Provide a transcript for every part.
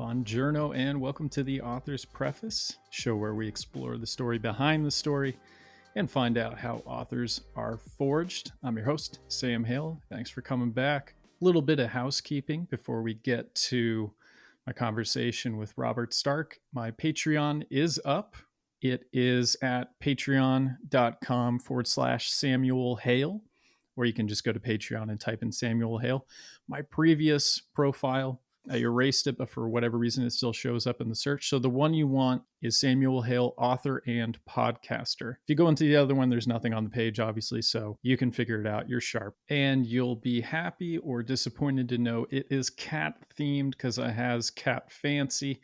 Buongiorno and welcome to the Author's Preface, show where we explore the story behind the story and find out how authors are forged. I'm your host, Sam Hale. Thanks for coming back. A little bit of housekeeping before we get to my conversation with Robert Stark. My Patreon is up. It is at patreon.com/Samuel Hale, where you can just go to Patreon and type in Samuel Hale. My previous profile, I erased it, but for whatever reason, it still shows up in the search. So the one you want is Samuel Hale, author and podcaster. If you go into the other one, there's nothing on the page, obviously, so you can figure it out. You're sharp. And you'll be happy or disappointed to know it is cat themed because it has cat fancy.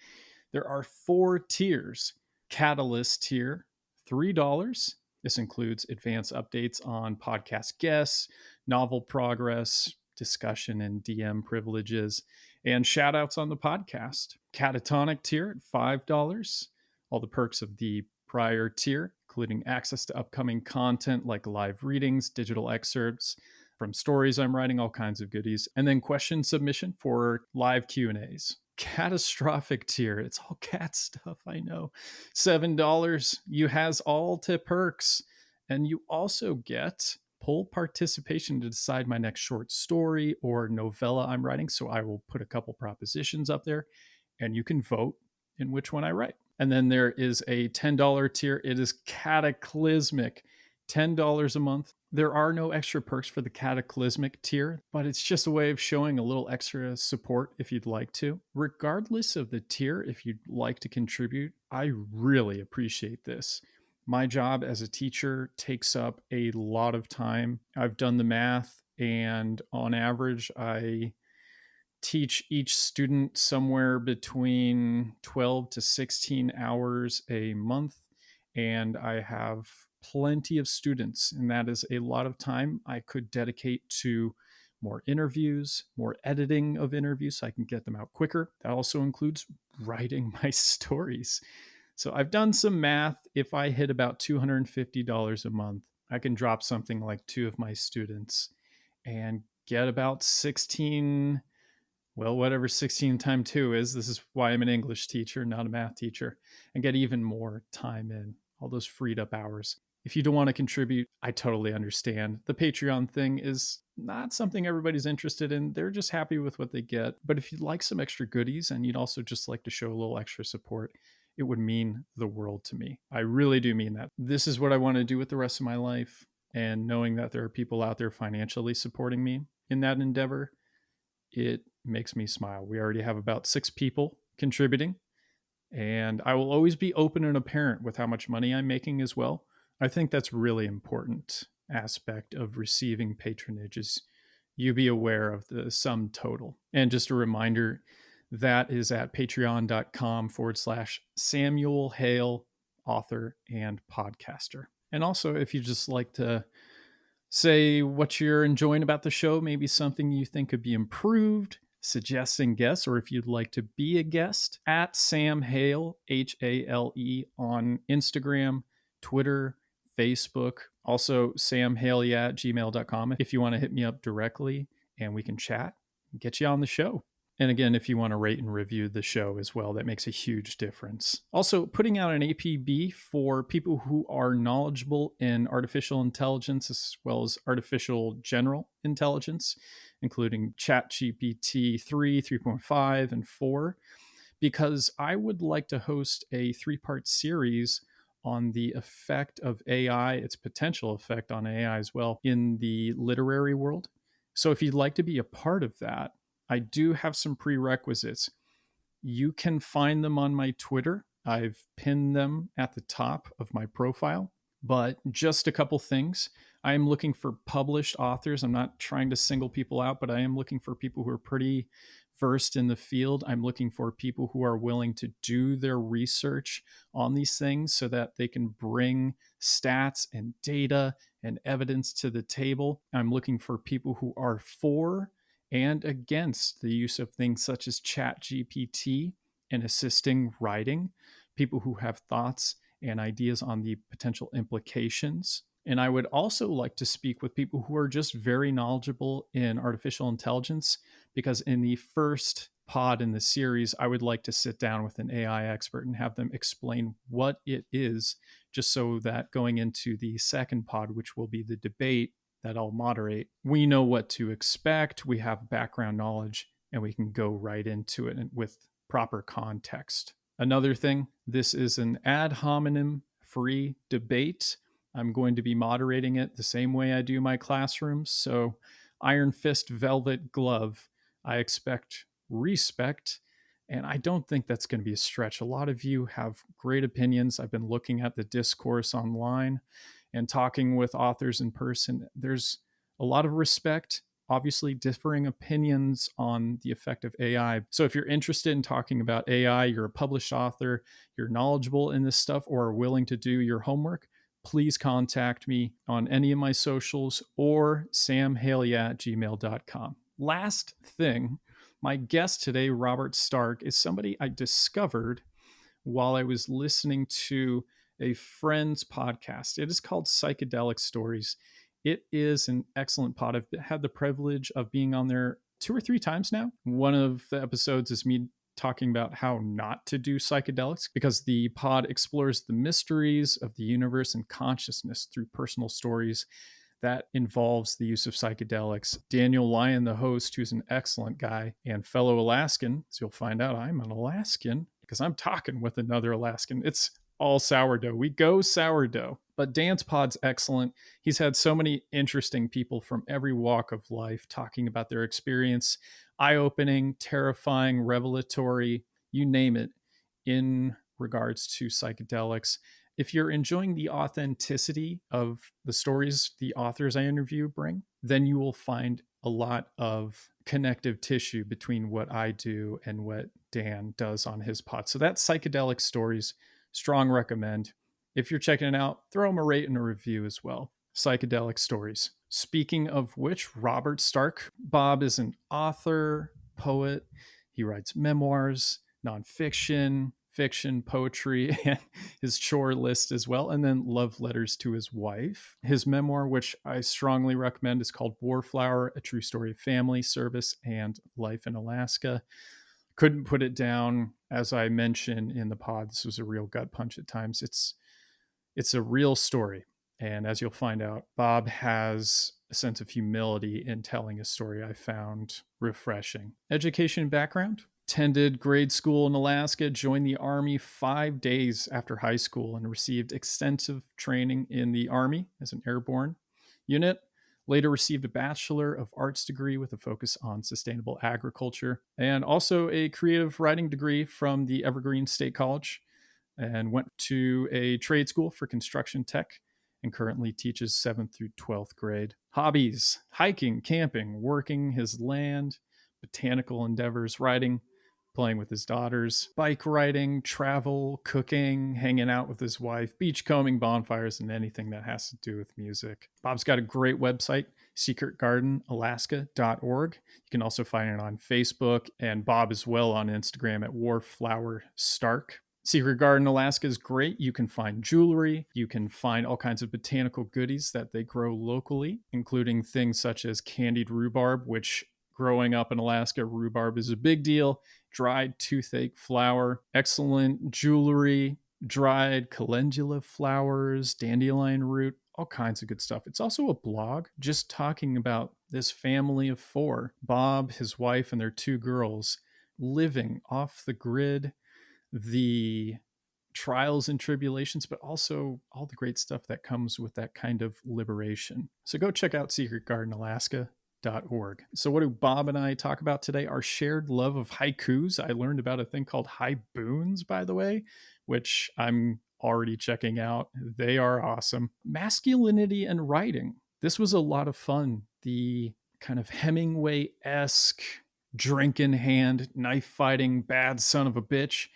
There are 4 tiers. Catalyst tier, $3. This includes advanced updates on podcast guests, novel progress, discussion and DM privileges, and shout outs on the podcast. Catatonic tier at $5. All the perks of the prior tier, including access to upcoming content like live readings, digital excerpts from stories I'm writing, all kinds of goodies, and then question submission for live Q&As. Catastrophic tier, it's all cat stuff, I know. $7. You has all to perks, and you also get poll participation to decide my next short story or novella I'm writing. So I will put a couple propositions up there and you can vote in which one I write. And then there is a $10 tier. It is cataclysmic. $10 a month. There are no extra perks for the cataclysmic tier, but it's just a way of showing a little extra support if you'd like to. Regardless of the tier, if you'd like to contribute, I really appreciate this. My job as a teacher takes up a lot of time. I've done the math, and on average, I teach each student somewhere between 12 to 16 hours a month, and I have plenty of students, and that is a lot of time I could dedicate to more interviews, more editing of interviews so I can get them out quicker. That also includes writing my stories. So I've done some math. If I hit about $250 a month, I can drop something like 2 of my students and get about 16, well, whatever 16 times 2 is. This is why I'm an English teacher, not a math teacher, and get even more time in, all those freed up hours. If you don't want to contribute, I totally understand. The Patreon thing is not something everybody's interested in. They're just happy with what they get. But if you'd like some extra goodies and you'd also just like to show a little extra support, it would mean the world to me. I really do mean that. This is what I want to do with the rest of my life. And knowing that there are people out there financially supporting me in that endeavor, it makes me smile. We already have about 6 people contributing. And I will always be open and apparent with how much money I'm making as well. I think that's really important aspect of receiving patronage is you be aware of the sum total. And just a reminder, that is at patreon.com/Samuel Hale, author and podcaster. And also, if you just like to say what you're enjoying about the show, maybe something you think could be improved, suggesting guests, or if you'd like to be a guest, at Sam Hale, Hale, on Instagram, Twitter, Facebook, also samhaley@gmail.com if you want to hit me up directly and we can chat and get you on the show. And again, if you want to rate and review the show as well, that makes a huge difference. Also, putting out an APB for people who are knowledgeable in artificial intelligence as well as artificial general intelligence, including ChatGPT 3, 3.5, and 4, because I would like to host a 3-part series on the effect of AI, its potential effect on AI as well in the literary world. So if you'd like to be a part of that, I do have some prerequisites. You can find them on my Twitter. I've pinned them at the top of my profile. But just a couple things. I am looking for published authors. I'm not trying to single people out, but I am looking for people who are pretty versed in the field. I'm looking for people who are willing to do their research on these things so that they can bring stats and data and evidence to the table. I'm looking for people who are for and against the use of things such as ChatGPT in assisting writing, people who have thoughts and ideas on the potential implications. And I would also like to speak with people who are just very knowledgeable in artificial intelligence, because in the first pod in the series, I would like to sit down with an AI expert and have them explain what it is, just so that going into the second pod, which will be the debate that I'll moderate, we know what to expect, we have background knowledge, and we can go right into it with proper context. Another thing, this is an ad hominem free debate. I'm going to be moderating it the same way I do my classrooms. So, iron fist, velvet glove. I expect respect. And I don't think that's going to be a stretch. A lot of you have great opinions. I've been looking at the discourse online and talking with authors in person. There's a lot of respect, obviously, differing opinions on the effect of AI. So if you're interested in talking about AI, you're a published author, you're knowledgeable in this stuff, or are willing to do your homework, please contact me on any of my socials or samhaley@gmail.com. Last thing, my guest today, Robert Stark, is somebody I discovered while I was listening to a friend's podcast. It is called Psychedelic Stories. It is an excellent pod. I've had the privilege of being on there 2 or 3 times now. One of the episodes is me talking about how not to do psychedelics, because the pod explores the mysteries of the universe and consciousness through personal stories that involves the use of psychedelics. Daniel Lyon, the host, who's an excellent guy and fellow Alaskan, as you'll find out, I'm an Alaskan because I'm talking with another Alaskan. It's all sourdough. We go sourdough. But Dan's pod's excellent. He's had so many interesting people from every walk of life talking about their experience, eye-opening, terrifying, revelatory, you name it, in regards to psychedelics. If you're enjoying the authenticity of the stories the authors I interview bring, then you will find a lot of connective tissue between what I do and what Dan does on his pod. So that's Psychedelic Stories. Strong recommend. If you're checking it out, throw him a rate and a review as well. Psychedelic Stories. Speaking of which, Robert Stark. Bob is an author, poet. He writes memoirs, nonfiction, fiction, poetry, and his chore list as well, and then love letters to his wife. His memoir, which I strongly recommend, is called Warflower, A True Story of Family, Service, and Life in Alaska. Couldn't put it down. As I mentioned in the pod, this was a real gut punch at times. It's a real story. And as you'll find out, Bob has a sense of humility in telling a story I found refreshing. Education background: attended grade school in Alaska, joined the Army 5 days after high school, and received extensive training in the Army as an airborne unit. Later received a Bachelor of Arts degree with a focus on sustainable agriculture, and also a creative writing degree from the Evergreen State College, and went to a trade school for construction tech, and currently teaches 7th through 12th grade. Hobbies: hiking, camping, working his land, botanical endeavors, writing, playing with his daughters, bike riding, travel, cooking, hanging out with his wife, beachcombing, bonfires, and anything that has to do with music. Bob's got a great website, secretgardenalaska.org. You can also find it on Facebook, and Bob as well on Instagram at warflowerstark. Secret Garden Alaska is great. You can find jewelry. You can find all kinds of botanical goodies that they grow locally, including things such as candied rhubarb, which growing up in Alaska, rhubarb is a big deal. Dried toothache flower, excellent jewelry, dried calendula flowers, dandelion root, all kinds of good stuff. It's also a blog just talking about this family of 4, Bob, his wife, and their 2 girls, living off the grid, the trials and tribulations, but also all the great stuff that comes with that kind of liberation. So go check out secretgardenalaska.org. So what do Bob and I talk about today? Our shared love of haikus. I learned about a thing called haiboons, by the way, which I'm already checking out. They are awesome. Masculinity and writing. This was a lot of fun. The kind of Hemingway-esque drink in hand, knife fighting, bad son of a bitch,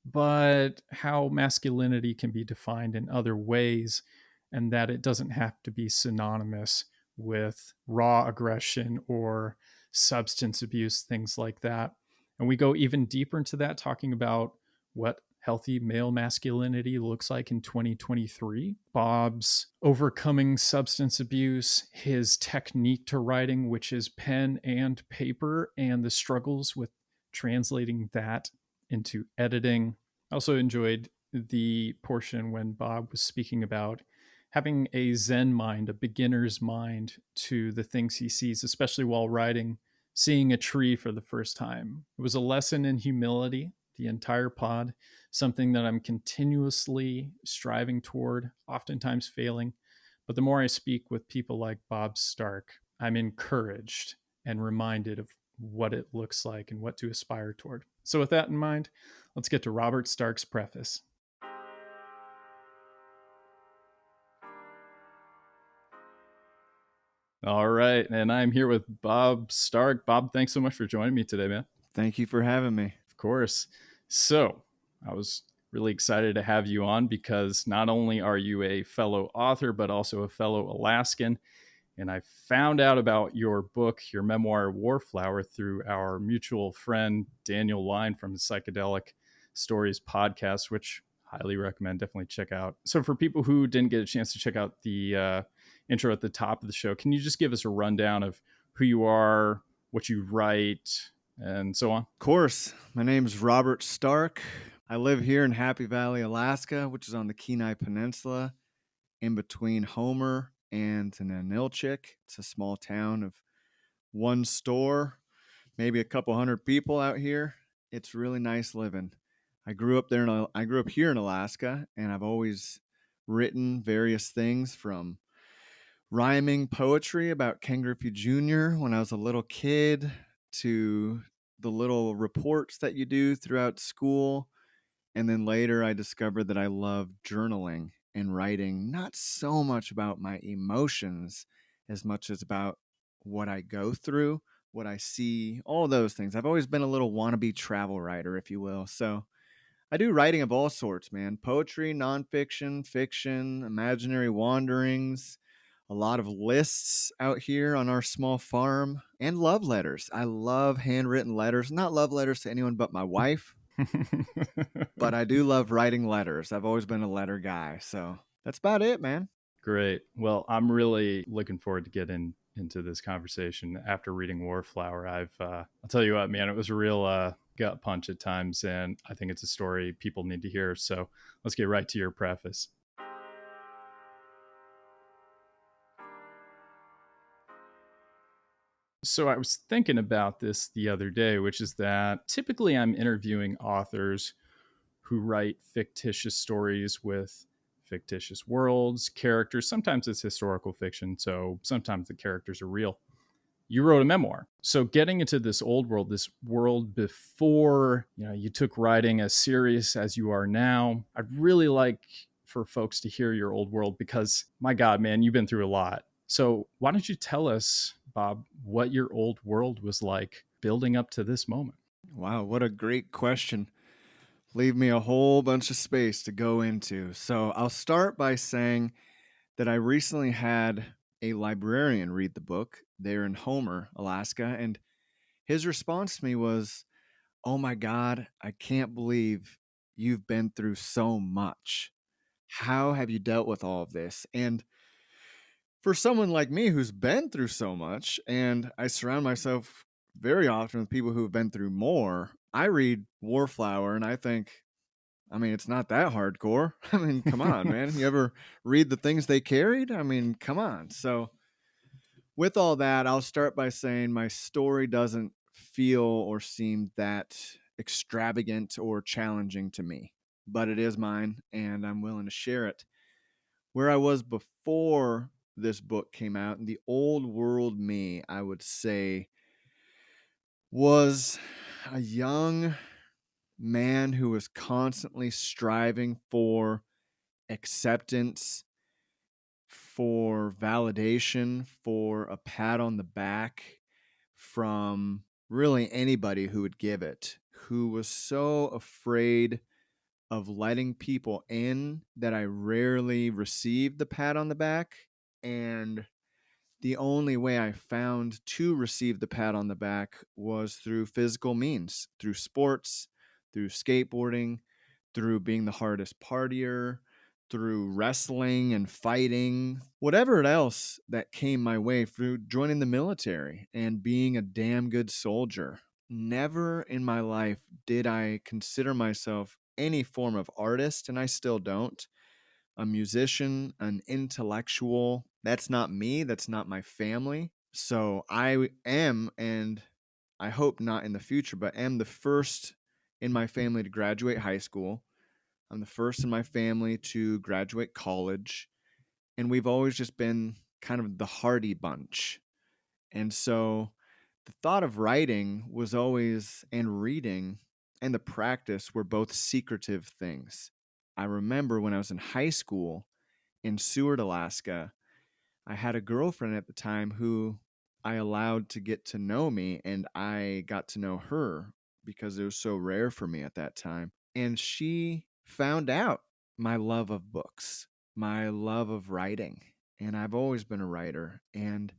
but how masculinity can be defined in other ways, and that it doesn't have to be synonymous with raw aggression or substance abuse, things like that. And we go even deeper into that, talking about what healthy male masculinity looks like in 2023. Bob's overcoming substance abuse, his technique to writing, which is pen and paper, and the struggles with translating that into editing. I also enjoyed the portion when Bob was speaking about having a Zen mind, a beginner's mind to the things he sees, especially while writing, seeing a tree for the first time. It was a lesson in humility, the entire pod, something that I'm continuously striving toward, oftentimes failing. But the more I speak with people like Bob Stark, I'm encouraged and reminded of what it looks like and what to aspire toward. So, with that in mind, let's get to Robert Stark's preface. All right. And I'm here with Bob Stark. Bob, thanks so much for joining me today, man. Thank you for having me. Of course. So, I was really excited to have you on because not only are you a fellow author, but also a fellow Alaskan. And I found out about your book, your memoir, Warflower, through our mutual friend, Daniel Line from the Psychedelic Stories podcast, which I highly recommend. Definitely check out. So, for people who didn't get a chance to check out the intro at the top of the show, can you just give us a rundown of who you are, what you write, and so on? Of course. My name's Robert Stark. I live here in Happy Valley, Alaska, which is on the Kenai Peninsula, in between Homer and Nanilchik. It's a small town of one store, maybe a couple hundred people out here. It's really nice living. I grew up here in Alaska, and I've always written various things from rhyming poetry about Ken Griffey Jr. when I was a little kid to the little reports that you do throughout school. And then later I discovered that I love journaling and writing, not so much about my emotions as much as about what I go through, what I see, all those things. I've always been a little wannabe travel writer, if you will. So I do writing of all sorts, man. Poetry, nonfiction, fiction, imaginary wanderings, a lot of lists out here on our small farm, and love letters. I love handwritten letters, not love letters to anyone but my wife, but I do love writing letters. I've always been a letter guy. So that's about it, man. Great. Well, I'm really looking forward to getting into this conversation after reading Warflower. I'll tell you what, man, it was a real gut punch at times, and I think it's a story people need to hear. So let's get right to your preface. So I was thinking about this the other day, which is that typically I'm interviewing authors who write fictitious stories with fictitious worlds, characters. Sometimes it's historical fiction, so sometimes the characters are real. You wrote a memoir. So getting into this old world, this world before, you took writing as serious as you are now, I'd really like for folks to hear your old world because, my God, man, you've been through a lot. So why don't you tell us, Bob, what your old world was like building up to this moment? Wow, what a great question. Leave me a whole bunch of space to go into. So I'll start by saying that I recently had a librarian read the book there in Homer, Alaska, and his response to me was, "Oh my God, I can't believe you've been through so much. How have you dealt with all of this?" And for someone like me who's been through so much, and I surround myself very often with people who have been through more, I read Warflower and I think, I mean, it's not that hardcore. I mean, come on, man. You ever read the things they carried? I mean, come on. So, with all that, I'll start by saying my story doesn't feel or seem that extravagant or challenging to me, but it is mine and I'm willing to share it. Where I was before this book came out, and the old world me, I would say, was a young man who was constantly striving for acceptance, for validation, for a pat on the back from really anybody who would give it, who was so afraid of letting people in that I rarely received the pat on the back. And the only way I found to receive the pat on the back was through physical means, through sports, through skateboarding, through being the hardest partier, through wrestling and fighting, whatever else that came my way, through joining the military and being a damn good soldier. never in my life did I consider myself any form of artist, and I still don't. A musician, an intellectual. That's not me. That's not my family. So I am, and I hope not in the future, but am the first in my family to graduate high school. I'm the first in my family to graduate college. And we've always just been kind of the Hardy Bunch. And so the thought of writing was always, and reading and the practice were both secretive things. I remember when I was in high school in Seward, Alaska, I had a girlfriend at the time who I allowed to get to know me, and I got to know her because it was so rare for me at that time. And she found out my love of books, my love of writing. And I've always been a writer. And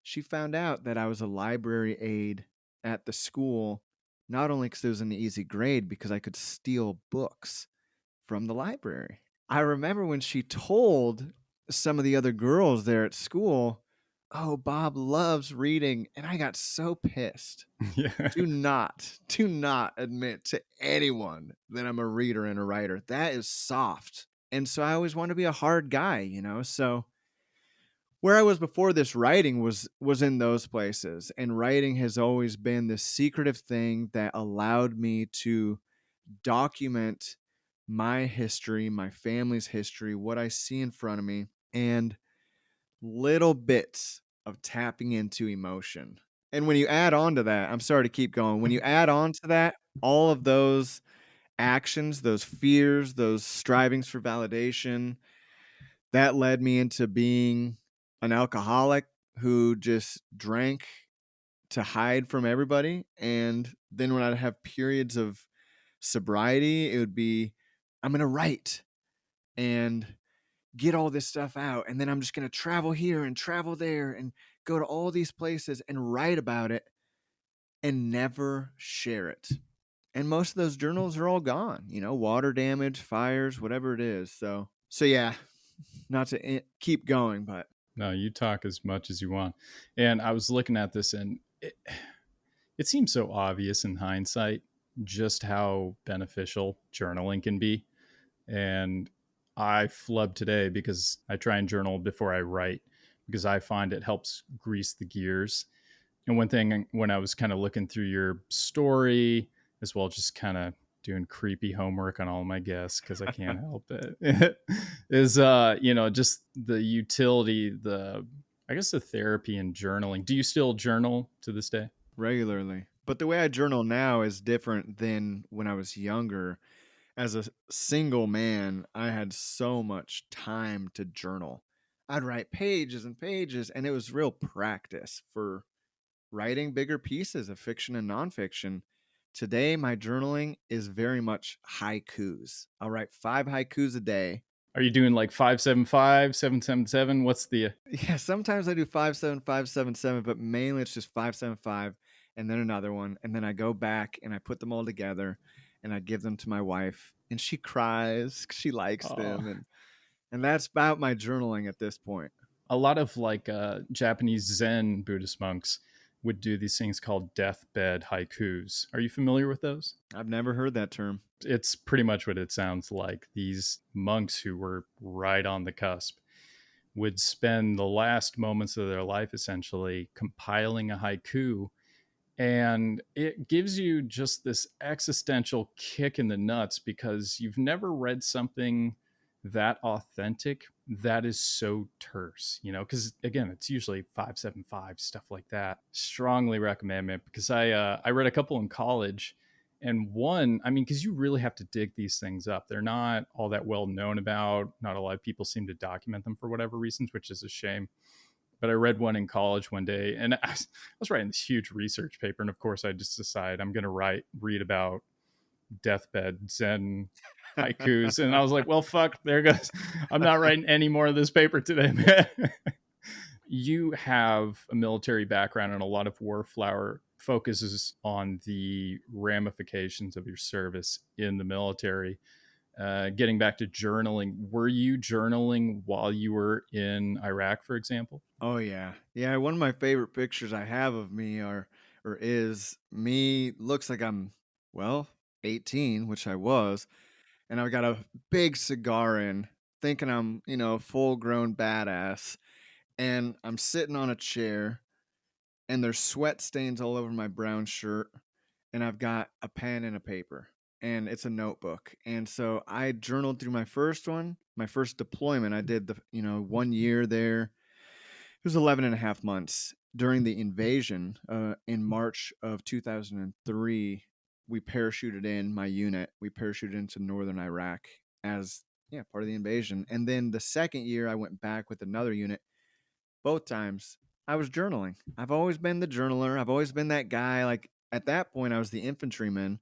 she found out that I was a library aide at the school, not only because it was an easy grade, because I could steal books from the library. I remember when she told some of the other girls there at school, "Oh, Bob loves reading." And I got so pissed. Yeah. Do not admit to anyone that I'm a reader and a writer. That is soft. And so I always want to be a hard guy, So where I was before this, writing was in those places. And writing has always been this secretive thing that allowed me to document my history, my family's history, what I see in front of me, and little bits of tapping into emotion. And when you add on to that, I'm sorry to keep going. When you add on to that, all of those actions, those fears, those strivings for validation, that led me into being an alcoholic who just drank to hide from everybody. And then when I'd have periods of sobriety, it would be, I'm going to write and get all this stuff out. And then I'm just going to travel here and travel there and go to all these places and write about it and never share it. And most of those journals are all gone, water damage, fires, whatever it is. So yeah, not to keep going, but No, you talk as much as you want. And I was looking at this, and it seems so obvious in hindsight just how beneficial journaling can be. And I flub today because I try and journal before I write because I find it helps grease the gears. And one thing when I was kind of looking through your story, as well, just kind of doing creepy homework on all my guests because I can't help it, is just the utility, the I guess the therapy and journaling. Do you still journal to this day? regularly. But the way I journal now is different than when I was younger. As a single man, I had so much time to journal. I'd write pages and pages, and it was real practice for writing bigger pieces of fiction and nonfiction. Today, my journaling is very much haikus. I'll write 5 haikus a day. Are you doing like 575, 777? What's the Yeah, sometimes I do 57577, but mainly it's just 575 and then another one. And then I go back and I put them all together and I give them to my wife. And she cries. She likes oh, them. And that's about my journaling at this point. a lot of like Japanese Zen Buddhist monks would do these things called deathbed haikus. Are you familiar with those? I've never heard that term. It's pretty much what it sounds like. These monks who were right on the cusp would spend the last moments of their life essentially compiling a haiku, and it gives you just this existential kick in the nuts because you've never read something that authentic that is so terse, because again, it's usually 575 stuff like that. Strongly recommend it because I read a couple in college, and one, I mean, because you really have to dig these things up. They're not all that well known about. Not a lot of people seem to document them for whatever reasons, which is a shame. But I read one in college one day, and I was writing this huge research paper, and of course, I just decided I'm going to read about deathbed Zen haikus, and I was like, well, fuck, there goes. I'm not writing any more of this paper today, man. You have a military background, and a lot of Warflower focuses on the ramifications of your service in the military. Getting back to journaling, were you journaling while you were in Iraq, for example? Oh yeah. Yeah, one of my favorite pictures I have of me or is me looks like I'm, well, 18, which I was, and I've got a big cigar in, thinking I'm, a full grown badass. And I'm sitting on a chair, and there's sweat stains all over my brown shirt, and I've got a pen and a paper, and it's a notebook. And so I journaled through my first one, my first deployment. I did the, 1 year there. It was 11 and a half months during the invasion in March of 2003. We parachuted in my unit. We parachuted into northern Iraq as, yeah, part of the invasion. And then the second year, I went back with another unit. Both times I was journaling. I've always been the journaler. I've always been that guy. Like at that point, I was the infantryman,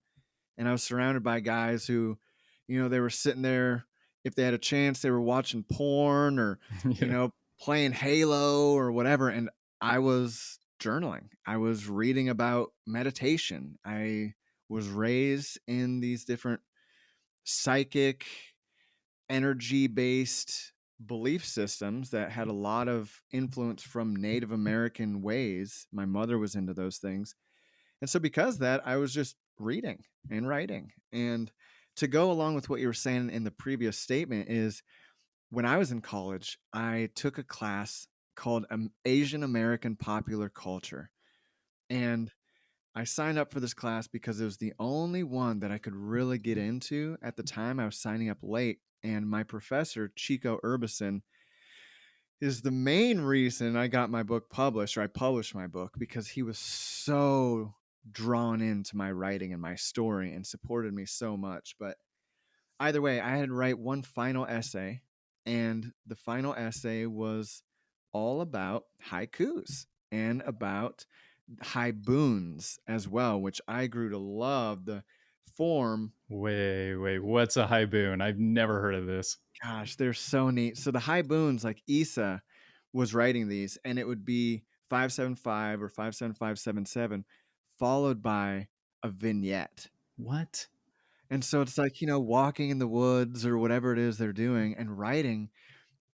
and I was surrounded by guys who, they were sitting there. If they had a chance, they were watching porn or, Yeah. playing Halo or whatever. And I was journaling. I was reading about meditation. I was raised in these different psychic, energy based belief systems that had a lot of influence from Native American ways. My mother was into those things. And so, because of that, I was just reading and writing. And to go along with what you were saying in the previous statement, is when I was in college, I took a class called Asian American Popular Culture. And I signed up for this class because it was the only one that I could really get into at the time. I was signing up late, and my professor, Chico Urbison, is the main reason I got my book published, or I published my book, because he was so drawn into my writing and my story and supported me so much. But either way, I had to write one final essay, and the final essay was all about haikus and about haiboons as well, which I grew to love the form. Wait, what's a high boon? I've never heard of this. Gosh, they're so neat. So the haiboons, like Issa was writing these, and it would be 575 or 57577 followed by a vignette. What? And so it's like, walking in the woods or whatever it is they're doing and writing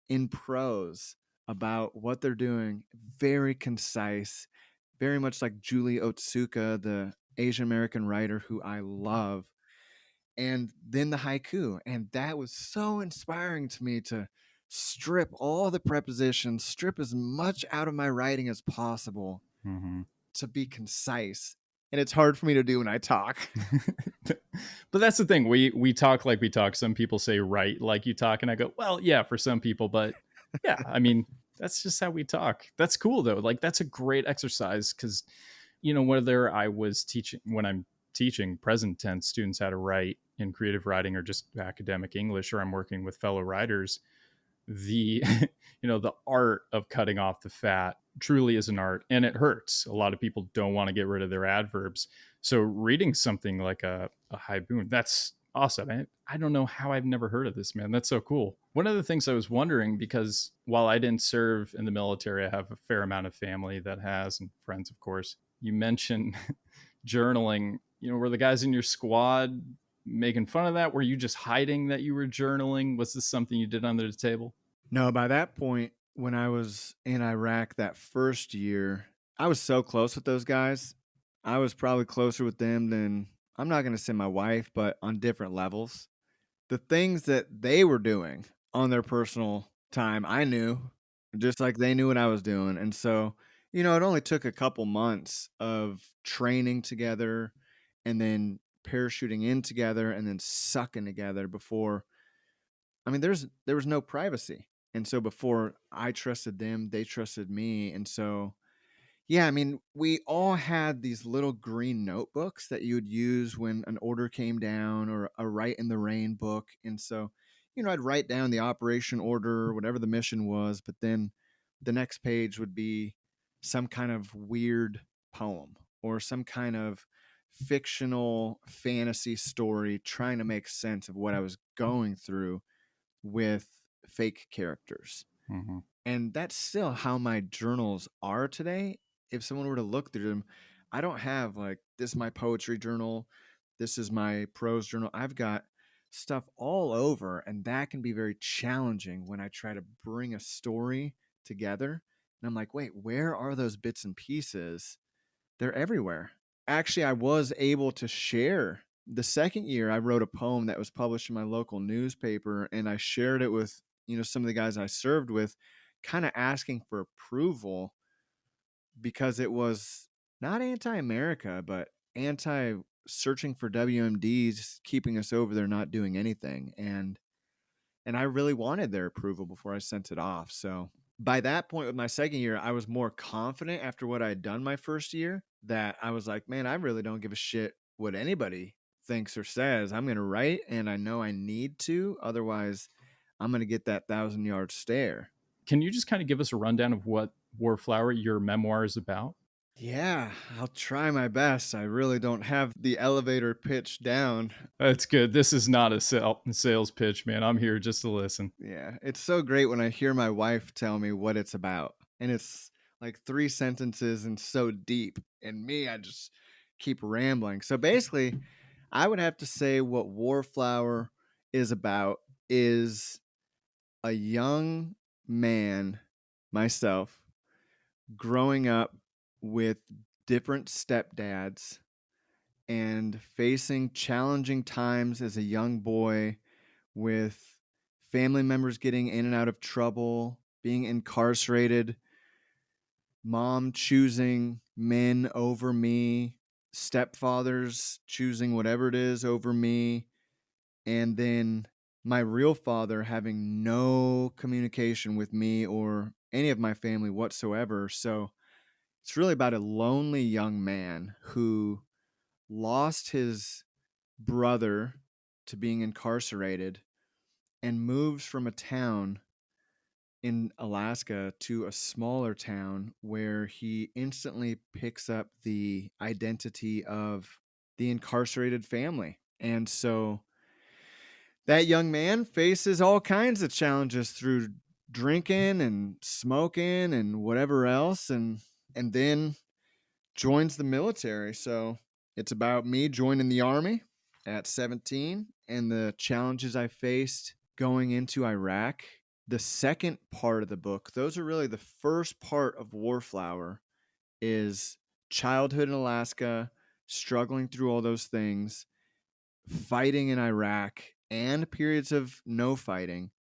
in prose about what they're doing, very concise, very much like Julie Otsuka, the Asian American writer who I love. And then the haiku. And that was so inspiring to me to strip all the prepositions, strip as much out of my writing as possible Hmm. to be concise. And it's hard for me to do when I talk. But that's the thing. We talk like we talk. Some people say right like you talk, and I go, well, yeah, for some people, but yeah, I mean, that's just how we talk. That's cool though. Like that's a great exercise because whether I was teaching when I'm teaching present tense students how to write in creative writing or just academic English, or I'm working with fellow writers, the the art of cutting off the fat truly is an art, and it hurts. A lot of people don't want to get rid of their adverbs, so reading something like a haiboon, that's awesome. I don't know how I've never heard of this, man. That's so cool. One of the things I was wondering, because while I didn't serve in the military, I have a fair amount of family that has, and friends, of course. You mentioned journaling. Were the guys in your squad making fun of that? Were you just hiding that you were journaling? Was this something you did under the table? No, by that point, when I was in Iraq that first year, I was so close with those guys. I was probably closer with them than, I'm not going to say my wife, but on different levels. The things that they were doing on their personal time, I knew, just like they knew what I was doing. And so, it only took a couple months of training together and then parachuting in together and then sucking together before, I mean, there was no privacy. And so before I trusted them, they trusted me. And so, yeah, I mean, we all had these little green notebooks that you would use when an order came down, or a write in the rain book. And so, I'd write down the operation order, whatever the mission was, but then the next page would be some kind of weird poem or some kind of fictional fantasy story trying to make sense of what I was going through with fake characters. Mm-hmm. And that's still how my journals are today. If someone were to look through them, I don't have like, this is my poetry journal, this is my prose journal. I've got stuff all over, and that can be very challenging when I try to bring a story together. And I'm like, wait, where are those bits and pieces they're everywhere. Actually, I was able to share the second year. I wrote a poem that was published in my local newspaper, and I shared it with, some of the guys I served with, kind of asking for approval because it was not anti-America, but anti searching for WMDs, keeping us over there not doing anything. And I really wanted their approval before I sent it off. So by that point with my second year, I was more confident after what I had done my first year that I was like, man, I really don't give a shit what anybody thinks or says. I'm going to write, and I know I need to. Otherwise, I'm going to get that 1,000-yard stare. Can you just kind of give us a rundown of what Warflower, your memoir, is about? Yeah, I'll try my best. I really don't have the elevator pitch down. That's good. This is not a sales pitch, man. I'm here just to listen. Yeah, it's so great when I hear my wife tell me what it's about. And it's like 3 sentences and so deep. And me, I just keep rambling. So basically, I would have to say what Warflower is about is a young man, myself, growing up with different stepdads and facing challenging times as a young boy with family members getting in and out of trouble, being incarcerated, mom choosing men over me, stepfathers choosing whatever it is over me, and then my real father having no communication with me or any of my family whatsoever. So it's really about a lonely young man who lost his brother to being incarcerated and moves from a town in Alaska to a smaller town where he instantly picks up the identity of the incarcerated family. And so that young man faces all kinds of challenges through drinking and smoking and whatever else, and then joins the military. So it's about me joining the army at 17 and the challenges I faced going into Iraq. The second part of the book, those are really the first part of Warflower, is childhood in Alaska, struggling through all those things, fighting in Iraq, and periods of no fighting.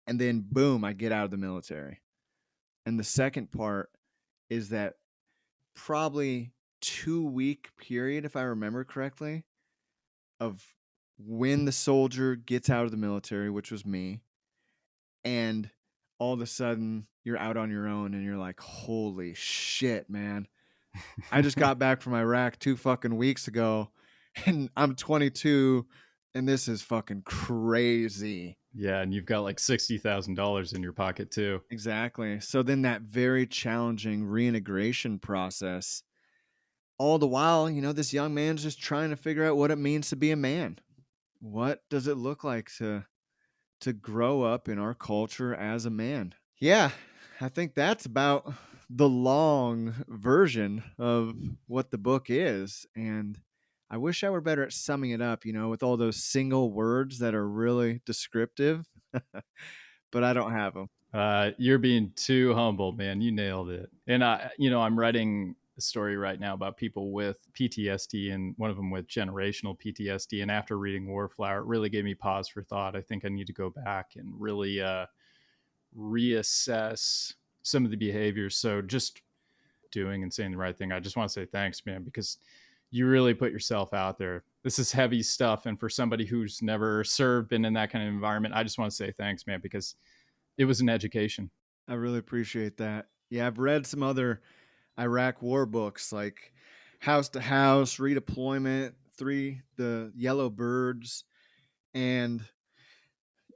And then, boom, I get out of the military. And the second part is that probably 2-week period, if I remember correctly, of when the soldier gets out of the military, which was me, and all of a sudden you're out on your own and you're like, holy shit, man. I just got back from Iraq 2 fucking weeks ago and I'm 22 and this is fucking crazy. Yeah, and you've got like $60,000 in your pocket too. Exactly. So then that very challenging reintegration process, all the while, this young man's just trying to figure out what it means to be a man. What does it look like to grow up in our culture as a man? Yeah, I think that's about the long version of what the book is. And I wish I were better at summing it up, with all those single words that are really descriptive, but I don't have them. You're being too humble, man. You nailed it. And I'm writing a story right now about people with PTSD, and one of them with generational PTSD. And after reading Warflower, it really gave me pause for thought. I think I need to go back and really reassess some of the behaviors. So just doing and saying the right thing. I just want to say thanks, man, because you really put yourself out there. This is heavy stuff. And for somebody who's never served, been in that kind of environment, I just want to say thanks, man, because it was an education. I really appreciate that. Yeah, I've read some other Iraq war books like House to House, Redeployment, The Yellow Birds, and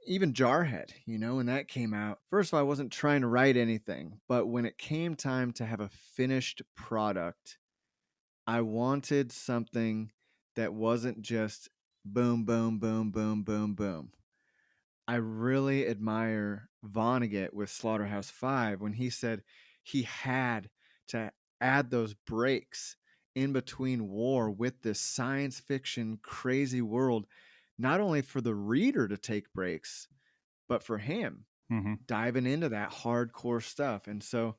even Jarhead, when that came out. First of all, I wasn't trying to write anything, but when it came time to have a finished product, I wanted something that wasn't just boom, boom, boom, boom, boom, boom. I really admire Vonnegut with Slaughterhouse-Five when he said he had to add those breaks in between war with this science fiction crazy world, not only for the reader to take breaks, but for him Mm-hmm. diving into that hardcore stuff. And so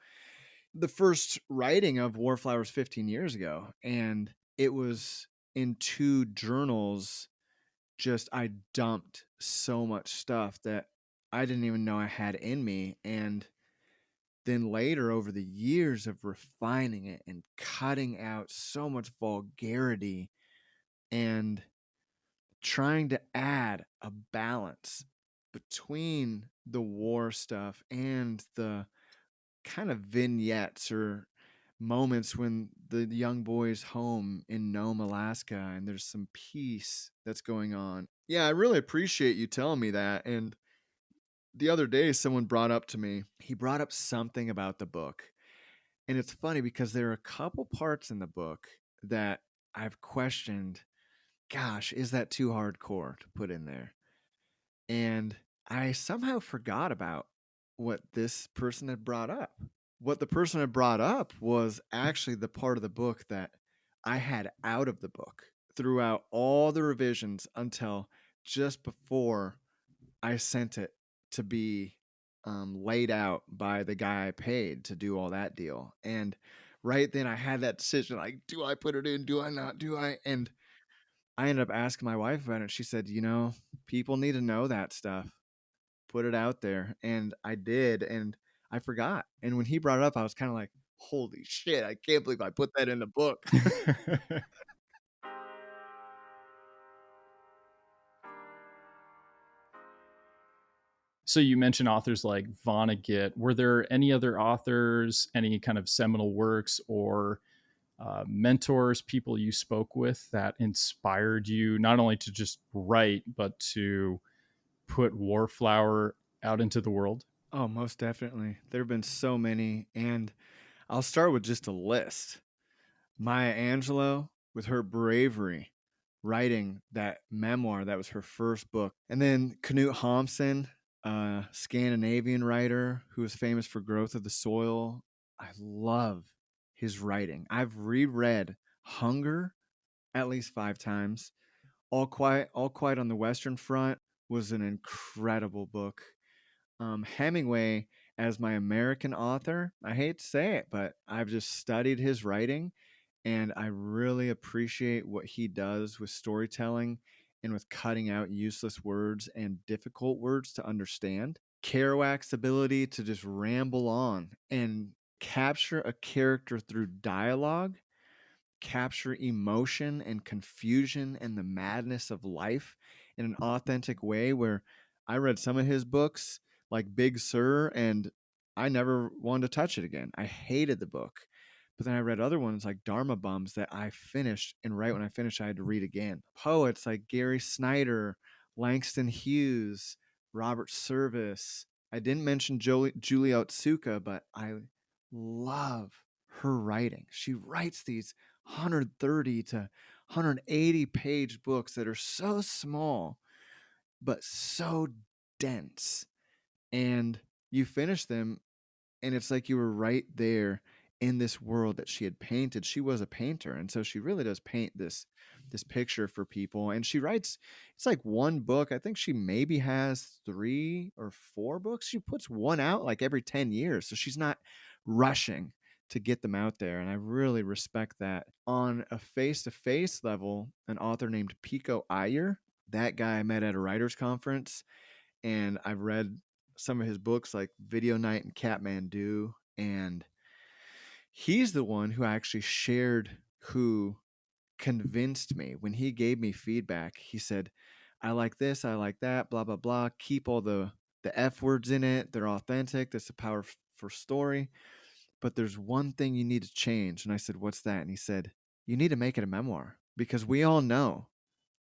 the first writing of Warflowers 15 years ago. And it was in 2 journals. Just I dumped so much stuff that I didn't even know I had in me. And then later, over the years of refining it and cutting out so much vulgarity and trying to add a balance between the war stuff and the kind of vignettes or moments when the young boy's home in Nome, Alaska, and there's some peace that's going on. Yeah, I really appreciate you telling me that. And the other day, someone brought up to me, he brought up something about the book. And it's funny because there are a couple parts in the book that I've questioned, gosh, is that too hardcore to put in there? And I somehow forgot about what this person had brought up. What the person had brought up was actually the part of the book that I had out of the book throughout all the revisions until just before I sent it to be laid out by the guy I paid to do all that deal. And right then I had that decision, like, do I put it in? Do I not? Do I? And I ended up asking my wife about it. She said, people need to know that stuff. Put it out there. And I did. And I forgot. And when he brought it up, I was kind of like, holy shit, I can't believe I put that in the book. So you mentioned authors like Vonnegut. Were there any other authors, any kind of seminal works or mentors, people you spoke with that inspired you not only to just write, but to put Warflower out into the world? Oh, most definitely. There have been so many. And I'll start with just a list. Maya Angelou, with her bravery, writing that memoir that was her first book. And then Knut Hamsun, a Scandinavian writer who is famous for Growth of the Soil. I love his writing. I've reread Hunger at least 5 times. All Quiet on the Western Front was an incredible book. Hemingway, as my American author, I hate to say it, but I've just studied his writing and I really appreciate what he does with storytelling and with cutting out useless words and difficult words to understand. Kerouac's ability to just ramble on and capture a character through dialogue, capture emotion and confusion and the madness of life in an authentic way, where I read some of his books like Big Sur and I never wanted to touch it again. I hated the book. But then I read other ones like Dharma Bums that I finished, and right when I finished I had to read again. Poets like Gary Snyder, Langston Hughes, Robert Service. I didn't mention Julie Otsuka, but I love her writing. She writes these 130 to 180 page books that are so small but so dense, and you finish them and it's like you were right there in this world that she had painted. She was a painter, and so she really does paint this picture for people. And she writes, it's like one book. I think she maybe has 3 or 4 books. She puts one out like every 10 years, so she's not rushing to get them out there, and I really respect that. On a face-to-face level, an author named Pico Iyer, that guy I met at a writers conference, and I've read some of his books like Video Night and Kathmandu. And he's the one who actually shared, who convinced me when he gave me feedback. He said, I like this, I like that, blah, blah, blah. Keep all the F words in it. They're authentic. That's a powerful story. But there's one thing you need to change. And I said, what's that? And he said, you need to make it a memoir, because we all know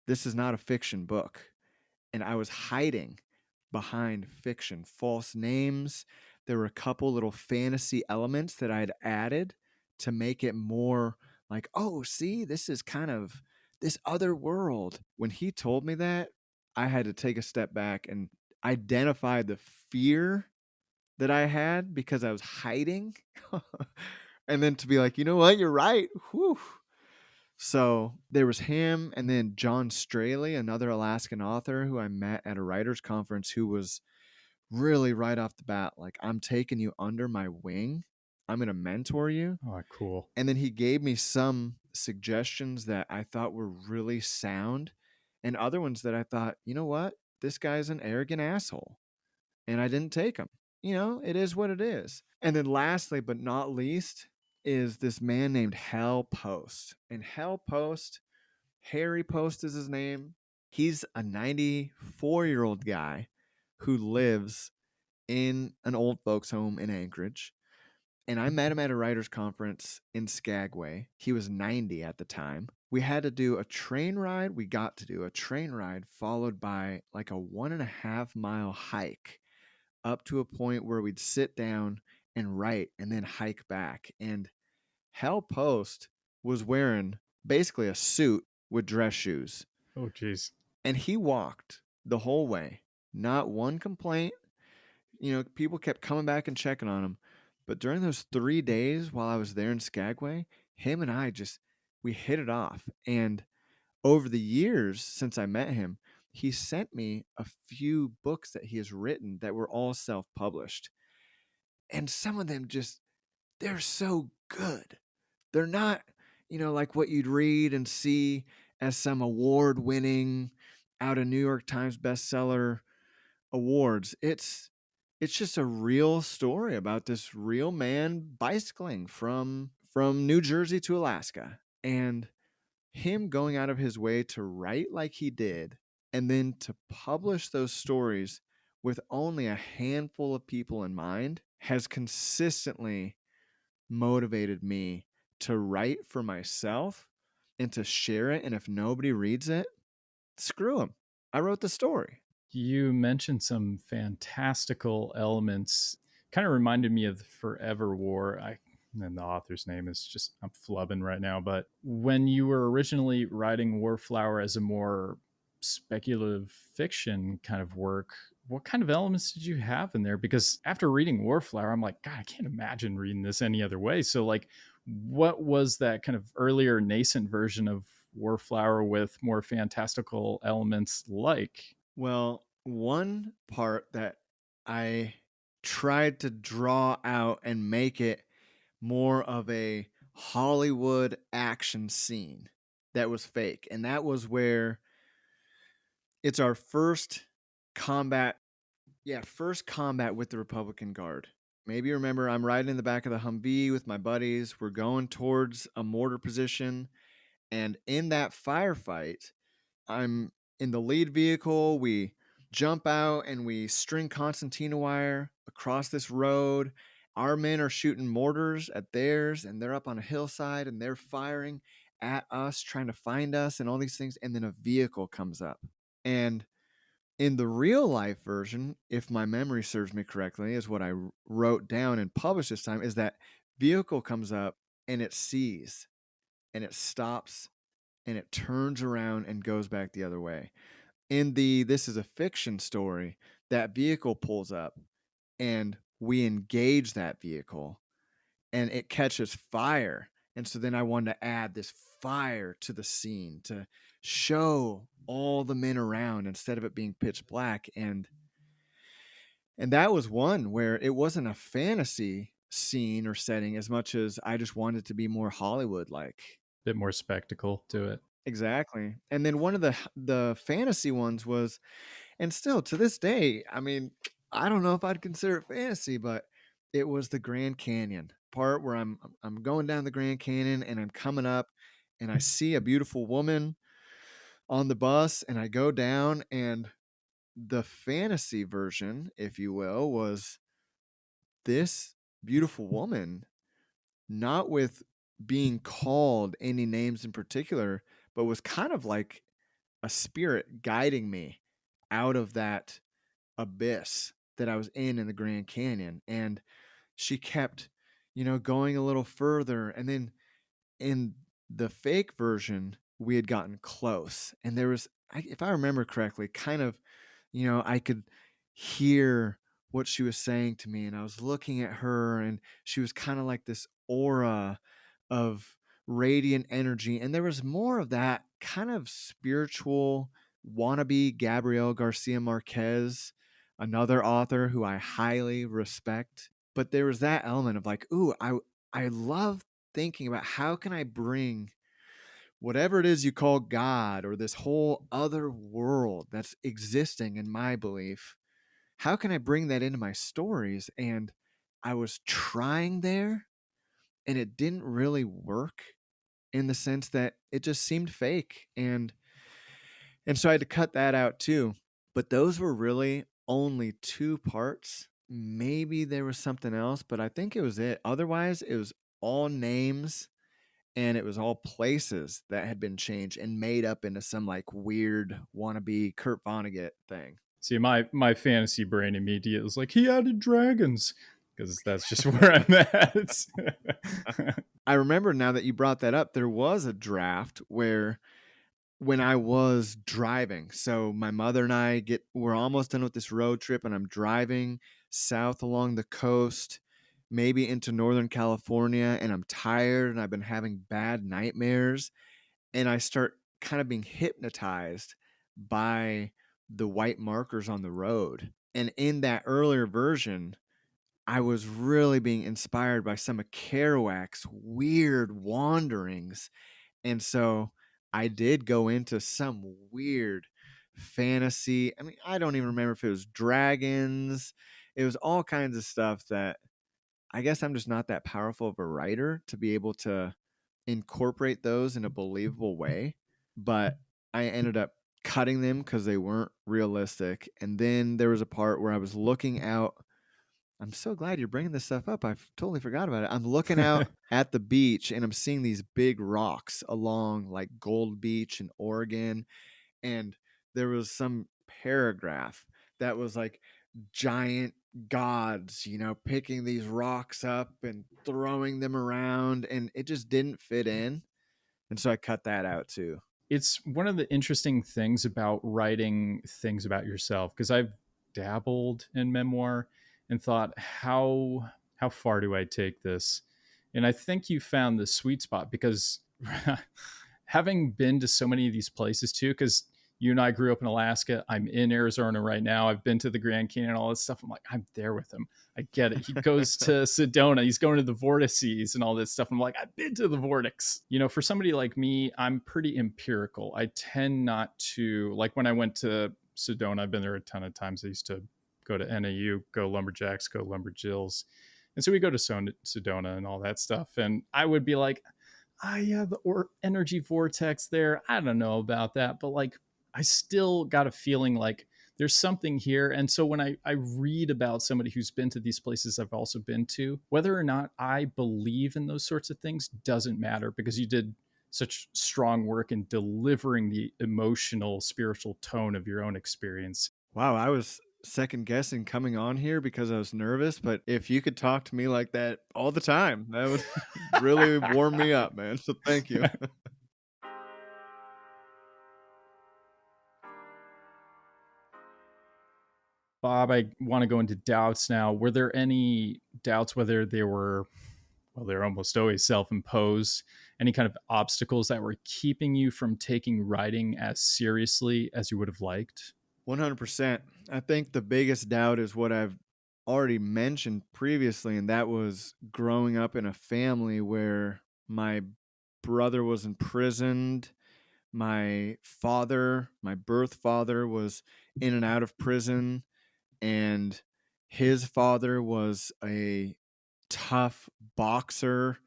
this is not a fiction book. And I was hiding behind fiction, false names. There were a couple little fantasy elements that I'd added to make it more like, oh, see, this is kind of this other world. When he told me that, I had to take a step back and identify the fear that I had because I was hiding. And then to be like, you know what, you're right. Whew. So there was him, and then John Straley, another Alaskan author who I met at a writers conference, who was really right off the bat like, I'm taking you under my wing. I'm going to mentor you. Oh, cool. And then he gave me some suggestions that I thought were really sound, and other ones that I thought, you know what? This guy's an arrogant asshole. And I didn't take them. You know, it is what it is. And then lastly, but not least, is this man named Hal Post. And Hal Post, Harry Post is his name. He's a 94-year-old guy who lives in an old folks home in Anchorage. And I met him at a writers conference in Skagway. He was 90 at the time. We had to do a train ride. We got to do a train ride followed by like a 1.5 mile hike up to a point where we'd sit down and write and then hike back. And Hal Post was wearing basically a suit with dress shoes. Oh, geez. And he walked the whole way. Not one complaint. You know, people kept coming back and checking on him. But during those 3 days while I was there in Skagway, him and I just, we hit it off. And over the years since I met him, he sent me a few books that he has written that were all self published. And some of them just, they're so good. They're not, you know, like what you'd read and see as some award winning out of New York Times bestseller awards. It's just a real story about this real man bicycling from New Jersey to Alaska, and him going out of his way to write like he did and then to publish those stories with only a handful of people in mind has consistently motivated me to write for myself and to share it. And if nobody reads it, screw them. I wrote the story. You mentioned some fantastical elements. Kind of reminded me of the Forever War. And the author's name is just, I'm flubbing right now. But when you were originally writing Warflower as a more speculative fiction kind of work, what kind of elements did you have in there? Because after reading Warflower, I'm like, God, I can't imagine reading this any other way. So, like, what was that kind of earlier nascent version of Warflower with more fantastical elements like? Well, one part that I tried to draw out and make it more of a Hollywood action scene that was fake. And that was where it's our first combat. Yeah, first combat with the Republican Guard. Maybe you remember I'm riding in the back of the Humvee with my buddies. We're going towards a mortar position. And in that firefight, I'm in the lead vehicle. We jump out and we string concertina wire across this road. Our men are shooting mortars at theirs, and they're up on a hillside and they're firing at us, trying to find us, and all these things. And then a vehicle comes up. And in the real life version, if my memory serves me correctly, is what I wrote down and published this time, is that vehicle comes up and it sees and it stops and it turns around and goes back the other way. In the This Is a Fiction story, that vehicle pulls up and we engage that vehicle and it catches fire. And so then I wanted to add this fire to the scene to show all the men around instead of it being pitch black. And that was one where it wasn't a fantasy scene or setting as much as I just wanted to be more Hollywood like. Bit more spectacle to it. Exactly. And then one of the fantasy ones was, and still to this day, I mean, I don't know if I'd consider it fantasy, but it was the Grand Canyon part where I'm going down the Grand Canyon and I'm coming up and I see a beautiful woman on the bus and I go down, and the fantasy version, if you will, was this beautiful woman, not with being called any names in particular, but was kind of like a spirit guiding me out of that abyss that I was in the Grand Canyon. And she kept, you know, going a little further. And then in the fake version, we had gotten close. And there was, if I remember correctly, kind of, you know, I could hear what she was saying to me. And I was looking at her, and she was kind of like this aura of radiant energy. And there was more of that kind of spiritual wannabe Gabriel Garcia Marquez, another author who I highly respect. But there was that element of like, ooh, I love thinking about how can I bring whatever it is you call God or this whole other world that's existing in my belief, how can I bring that into my stories? And I was trying there and it didn't really work in the sense that it just seemed fake. And so I had to cut that out too. But those were really only two parts. Maybe there was something else, but I think it was it. Otherwise, it was all names and it was all places that had been changed and made up into some like weird wannabe Kurt Vonnegut thing. See, my fantasy brain immediately was like, he added dragons, because that's just where I'm at. I remember now that you brought that up, there was a draft where when I was driving, so my mother and we're almost done with this road trip and I'm driving south along the coast, maybe into Northern California, and I'm tired and I've been having bad nightmares and I start kind of being hypnotized by the white markers on the road. And in that earlier version, I was really being inspired by some of Kerouac's weird wanderings. And so I did go into some weird fantasy. I mean, I don't even remember if it was dragons. It was all kinds of stuff that I guess I'm just not that powerful of a writer to be able to incorporate those in a believable way. But I ended up cutting them because they weren't realistic. And then there was a part where I was looking out. I'm so glad you're bringing this stuff up. I've totally forgot about it. I'm looking out at the beach and I'm seeing these big rocks along like Gold Beach in Oregon. And there was some paragraph that was like giant gods, picking these rocks up and throwing them around. And it just didn't fit in. And so I cut that out too. It's one of the interesting things about writing things about yourself, because I've dabbled in memoir and thought, how far do I take this? And I think you found the sweet spot, because having been to so many of these places too, because you and I grew up in Alaska. I'm in Arizona right now. I've been to the Grand Canyon, all this stuff. I'm like, I'm there with him. I get it. He goes to Sedona. He's going to the vortices and all this stuff. I'm like, I've been to the vortex. For somebody like me, I'm pretty empirical. I tend not to, like when I went to Sedona, I've been there a ton of times. I used to go to NAU, go Lumberjacks, go Lumberjills. And so we go to Sedona and all that stuff. And I would be like, yeah, the energy vortex there. I don't know about that, but like, I still got a feeling like there's something here. And so when I read about somebody who's been to these places I've also been to, whether or not I believe in those sorts of things doesn't matter, because you did such strong work in delivering the emotional, spiritual tone of your own experience. Wow, I was second guessing coming on here because I was nervous, but if you could talk to me like that all the time, that would really warm me up, man. So thank you. Bob, I want to go into doubts now. Were there any doubts, whether they were, well, they're almost always self imposed, any kind of obstacles that were keeping you from taking writing as seriously as you would have liked? 100%. I think the biggest doubt is what I've already mentioned previously, and that was growing up in a family where my brother was imprisoned. My father, my birth father, was in and out of prison, and his father was a tough boxer.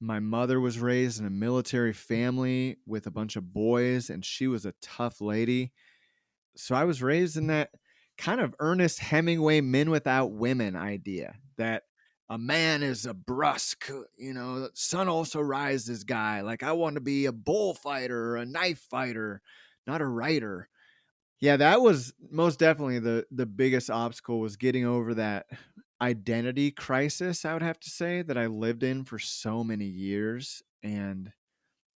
My mother was raised in a military family with a bunch of boys, and she was a tough lady. So I was raised in that kind of Ernest Hemingway men without women idea that a man is a brusque, the sun also rises guy. Like I want to be a bullfighter or a knife fighter, not a writer. Yeah, that was most definitely the biggest obstacle, was getting over that identity crisis, I would have to say, that I lived in for so many years, and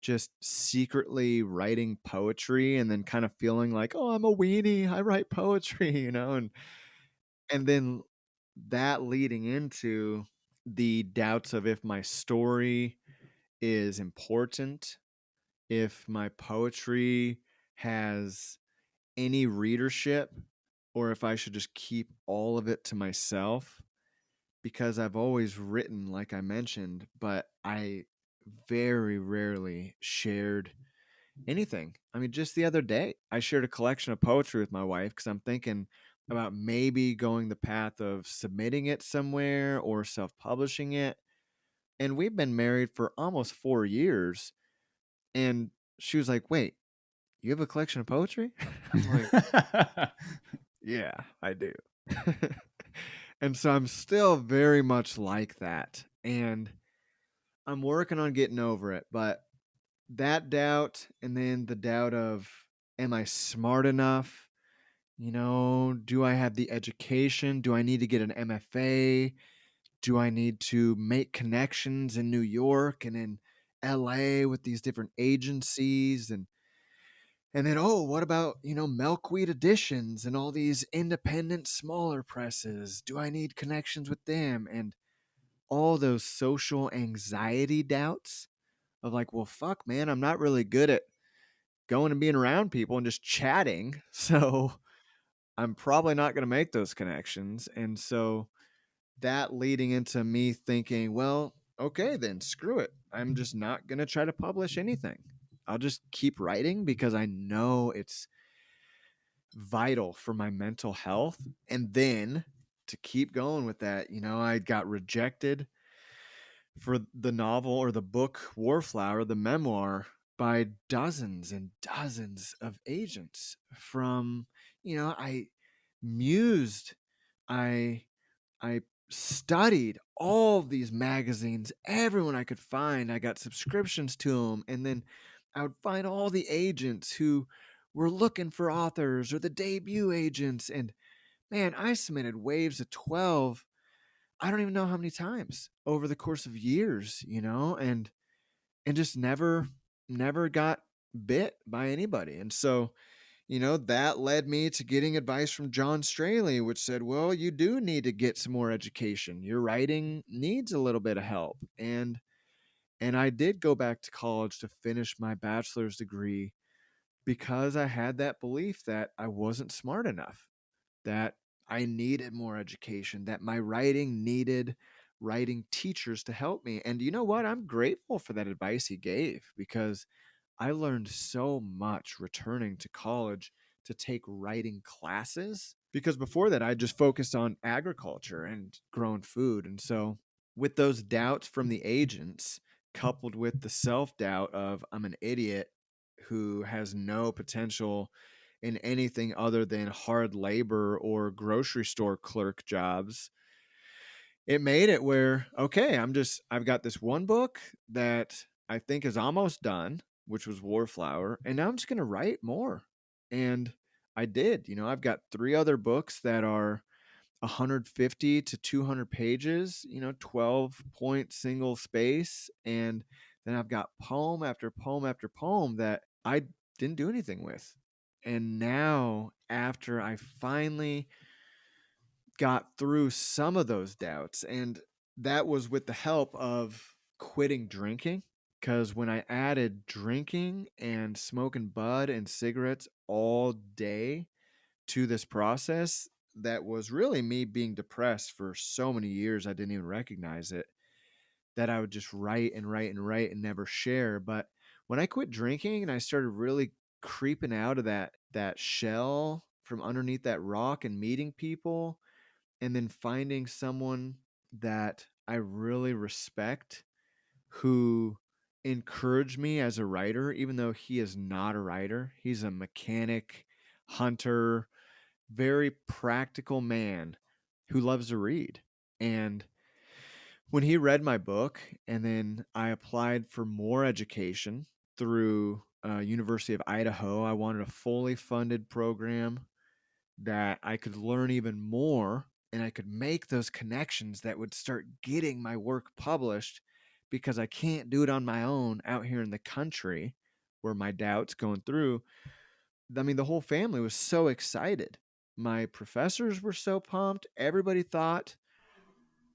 just secretly writing poetry and then kind of feeling like, "Oh, I'm a weenie. I write poetry," and then that leading into the doubts of if my story is important, if my poetry has any readership, or if I should just keep all of it to myself. because I've always written, like I mentioned, but I very rarely shared anything. I mean, just the other day, I shared a collection of poetry with my wife because I'm thinking about maybe going the path of submitting it somewhere or self publishing it. And we've been married for almost 4 years. And she was like, "Wait, you have a collection of poetry?" I'm like, "Yeah, I do." And so I'm still very much like that. And I'm working on getting over it. But that doubt, and then the doubt of, am I smart enough? Do I have the education? Do I need to get an MFA? Do I need to make connections in New York and in LA with these different agencies? And then, oh, what about, Milkweed Editions and all these independent smaller presses? Do I need connections with them? And all those social anxiety doubts of like, well, fuck, man, I'm not really good at going and being around people and just chatting. So I'm probably not going to make those connections. And so that leading into me thinking, well, okay, then screw it. I'm just not going to try to publish anything. I'll just keep writing because I know it's vital for my mental health. And then to keep going with that, I got rejected for the novel or the book Warflower, the memoir, by dozens and dozens of agents from, I mused, I I studied all of these magazines, everyone I could find. I got subscriptions to them, and then I would find all the agents who were looking for authors or the debut agents. And man, I submitted waves of 12. I don't even know how many times over the course of years, and just never got bit by anybody. And so, that led me to getting advice from John Straley, which said, well, you do need to get some more education. Your writing needs a little bit of help. And I did go back to college to finish my bachelor's degree because I had that belief that I wasn't smart enough, that I needed more education, that my writing needed writing teachers to help me. And you know what? I'm grateful for that advice he gave because I learned so much returning to college to take writing classes because before that I just focused on agriculture and growing food. And so with those doubts from the agents coupled with the self-doubt of I'm an idiot who has no potential in anything other than hard labor or grocery store clerk jobs, it made it where, okay, I've got this one book that I think is almost done, which was Warflower, and now I'm just going to write more. And I did. I've got 3 other books that are 150 to 200 pages, 12-point single space. And then I've got poem after poem after poem that I didn't do anything with. And now, after I finally got through some of those doubts, and that was with the help of quitting drinking. Because when I added drinking and smoking bud and cigarettes all day to this process, that was really me being depressed for so many years, I didn't even recognize it, that I would just write and write and write and never share. But when I quit drinking and I started really creeping out of that shell from underneath that rock and meeting people, and then finding someone that I really respect who encouraged me as a writer, even though he is not a writer. He's a mechanic, hunter, very practical man who loves to read. And when he read my book, and then I applied for more education through University of Idaho, I wanted a fully funded program that I could learn even more and I could make those connections that would start getting my work published because I can't do it on my own out here in the country where my doubts going through. I mean, the whole family was so excited. My professors were so pumped. Everybody thought,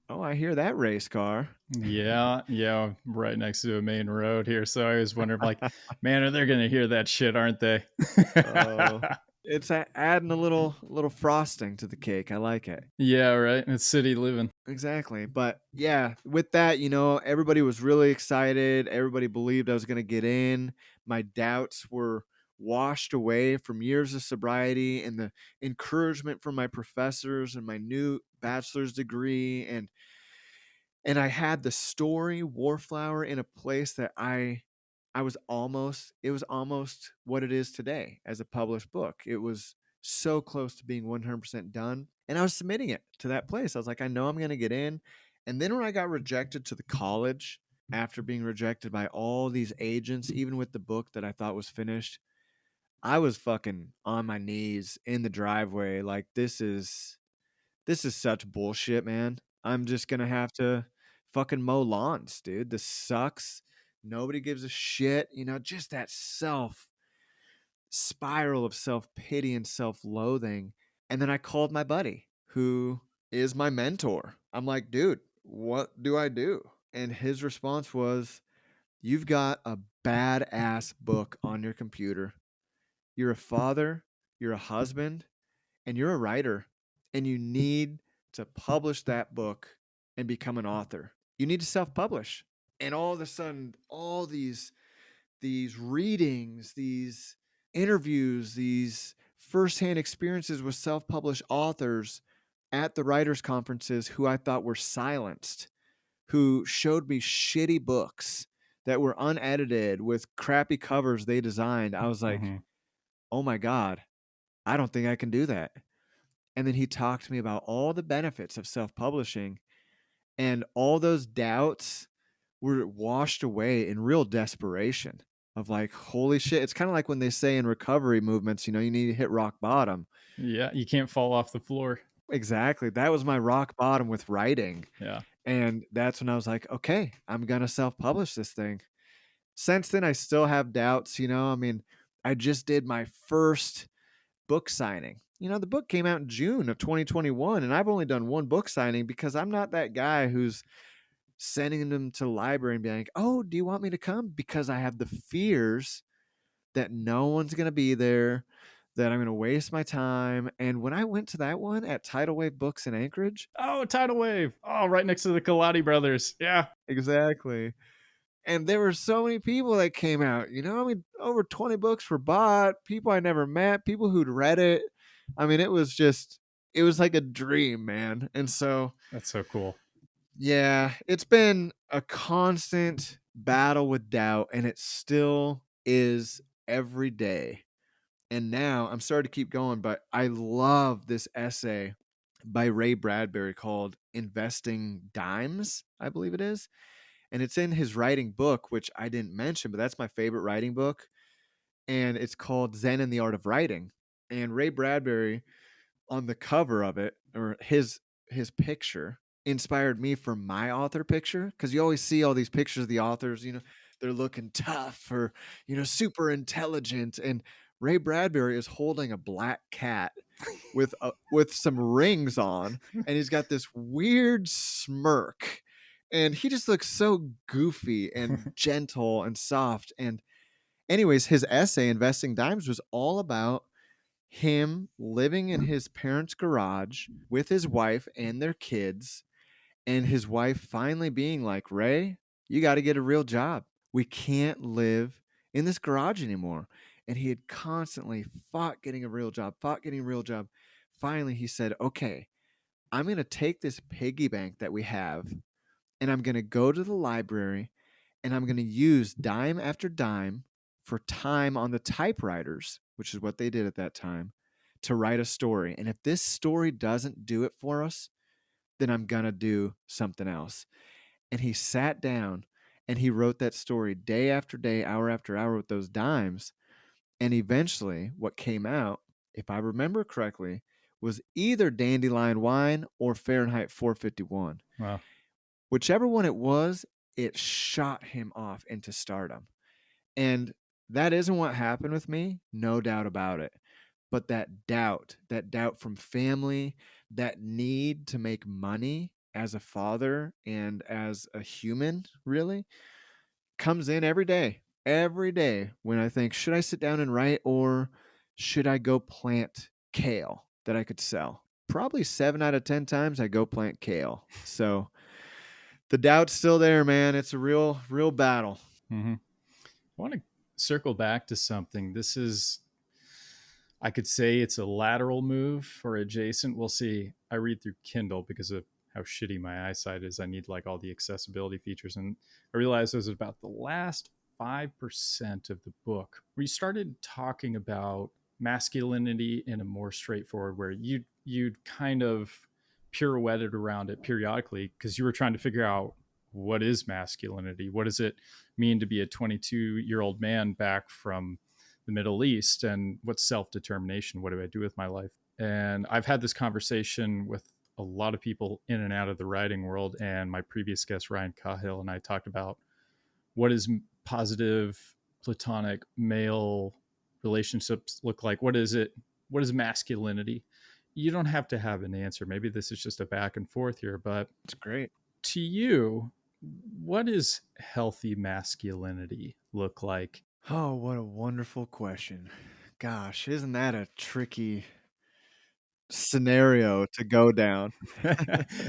oh, I hear that race car. Yeah, yeah, right next to a main road here. So I was wondering, like, man, are they going to hear that shit, aren't they? Oh. It's adding a little frosting to the cake. I like it. Yeah, right. It's city living. Exactly. But yeah, with that, everybody was really excited. Everybody believed I was going to get in. My doubts were washed away from years of sobriety and the encouragement from my professors and my new bachelor's degree, and I had the story Warflower in a place that I was almost it was almost what it is today as a published book. It was so close to being 100% done, and I was submitting it to that place. I was like, I know I'm going to get in. And then when I got rejected to the college after being rejected by all these agents, even with the book that I thought was finished, I was fucking on my knees in the driveway like this is such bullshit, man. I'm just gonna have to fucking mow lawns, dude. This sucks. Nobody gives a shit. Just that self spiral of self pity and self loathing. And then I called my buddy, who is my mentor. I'm like, dude, what do I do? And his response was, you've got a badass book on your computer. You're a father, you're a husband, and you're a writer, and you need to publish that book and become an author. You need to self-publish. And all of a sudden, all these readings, these interviews, these firsthand experiences with self-published authors at the writers conferences who I thought were silenced, who showed me shitty books that were unedited with crappy covers they designed. I was like, Hmm. "Oh my god, I don't think I can do that." And then he talked to me about all the benefits of self-publishing, and all those doubts were washed away in real desperation of like, holy shit. It's kind of like when they say in recovery movements, you need to hit rock bottom. Yeah, you can't fall off the floor. Exactly. That was my rock bottom with writing. Yeah. And that's when I was like, okay, I'm going to self-publish this thing. Since then, I still have doubts. I mean, I just did my first book signing. The book came out in June of 2021, and I've only done one book signing because I'm not that guy who's sending them to the library and being like, oh, do you want me to come? Because I have the fears that no one's going to be there, that I'm going to waste my time. And when I went to that one at Tidal Wave Books in Anchorage, Oh, tidal wave. Oh, right next to the Kaladi brothers. Yeah. exactly. And there were so many people that came out. I mean, over 20 books were bought, people I never met, people who'd read it. I mean, it was like a dream, man. And so, That's so cool. yeah, it's been a constant battle with doubt, and it still is every day. And now I'm sorry to keep going, but I love this essay by Ray Bradbury called Investing Dimes, I believe it is. And it's in his writing book, which I didn't mention, but that's my favorite writing book. And it's called Zen and the Art of Writing. And Ray Bradbury, on the cover of it, or his picture, inspired me for my author picture, because you always see all these pictures of the authors, they're looking tough or super intelligent, and Ray Bradbury is holding a black cat with some rings on, and he's got this weird smirk, and he just looks so goofy and gentle and soft. And anyways, his essay Investing Dimes was all about him living in his parents' garage with his wife and their kids, and his wife finally being like, Ray, you got to get a real job. We can't live in this garage anymore. And he had constantly fought getting a real job, fought getting a real job. Finally, he said, okay, I'm going to take this piggy bank that we have, and I'm going to go to the library, and I'm going to use dime after dime for time on the typewriters, which is what they did at that time, to write a story. And if this story doesn't do it for us, then I'm going to do something else. And he sat down and he wrote that story day after day, hour after hour with those dimes. And eventually, what came out, if I remember correctly, was either Dandelion Wine or Fahrenheit 451. Wow. Whichever one it was, it shot him off into stardom. And that isn't what happened with me, no doubt about it. But that doubt from family, that need to make money as a father and as a human, really, comes in every day. Every day when I think, should I sit down and write, or should I go plant kale that I could sell? Probably 7 out of 10 times I go plant kale. So the doubt's still there, man. It's a real battle. Hmm. I want to circle back to something. This is, I could say it's a lateral move or adjacent. We'll see. I read through Kindle because of how shitty my eyesight is. I need like all the accessibility features. And I realized it was about the last 5% of the book where you started talking about masculinity in a more straightforward where you'd kind of pirouetted around it periodically because you were trying to figure out what is masculinity? What does it mean to be a 22-year-old man back from the Middle East, and what's self determination? What do I do with my life? And I've had this conversation with a lot of people in and out of the writing world. And my previous guest, Ryan Cahill, and I talked about what is positive platonic male relationships look like. What is it? What is masculinity? You don't have to have an answer. Maybe this is just a back and forth here, but It's great. to you, what does healthy masculinity look like? Oh, what a wonderful question. Gosh, isn't that a tricky scenario to go down?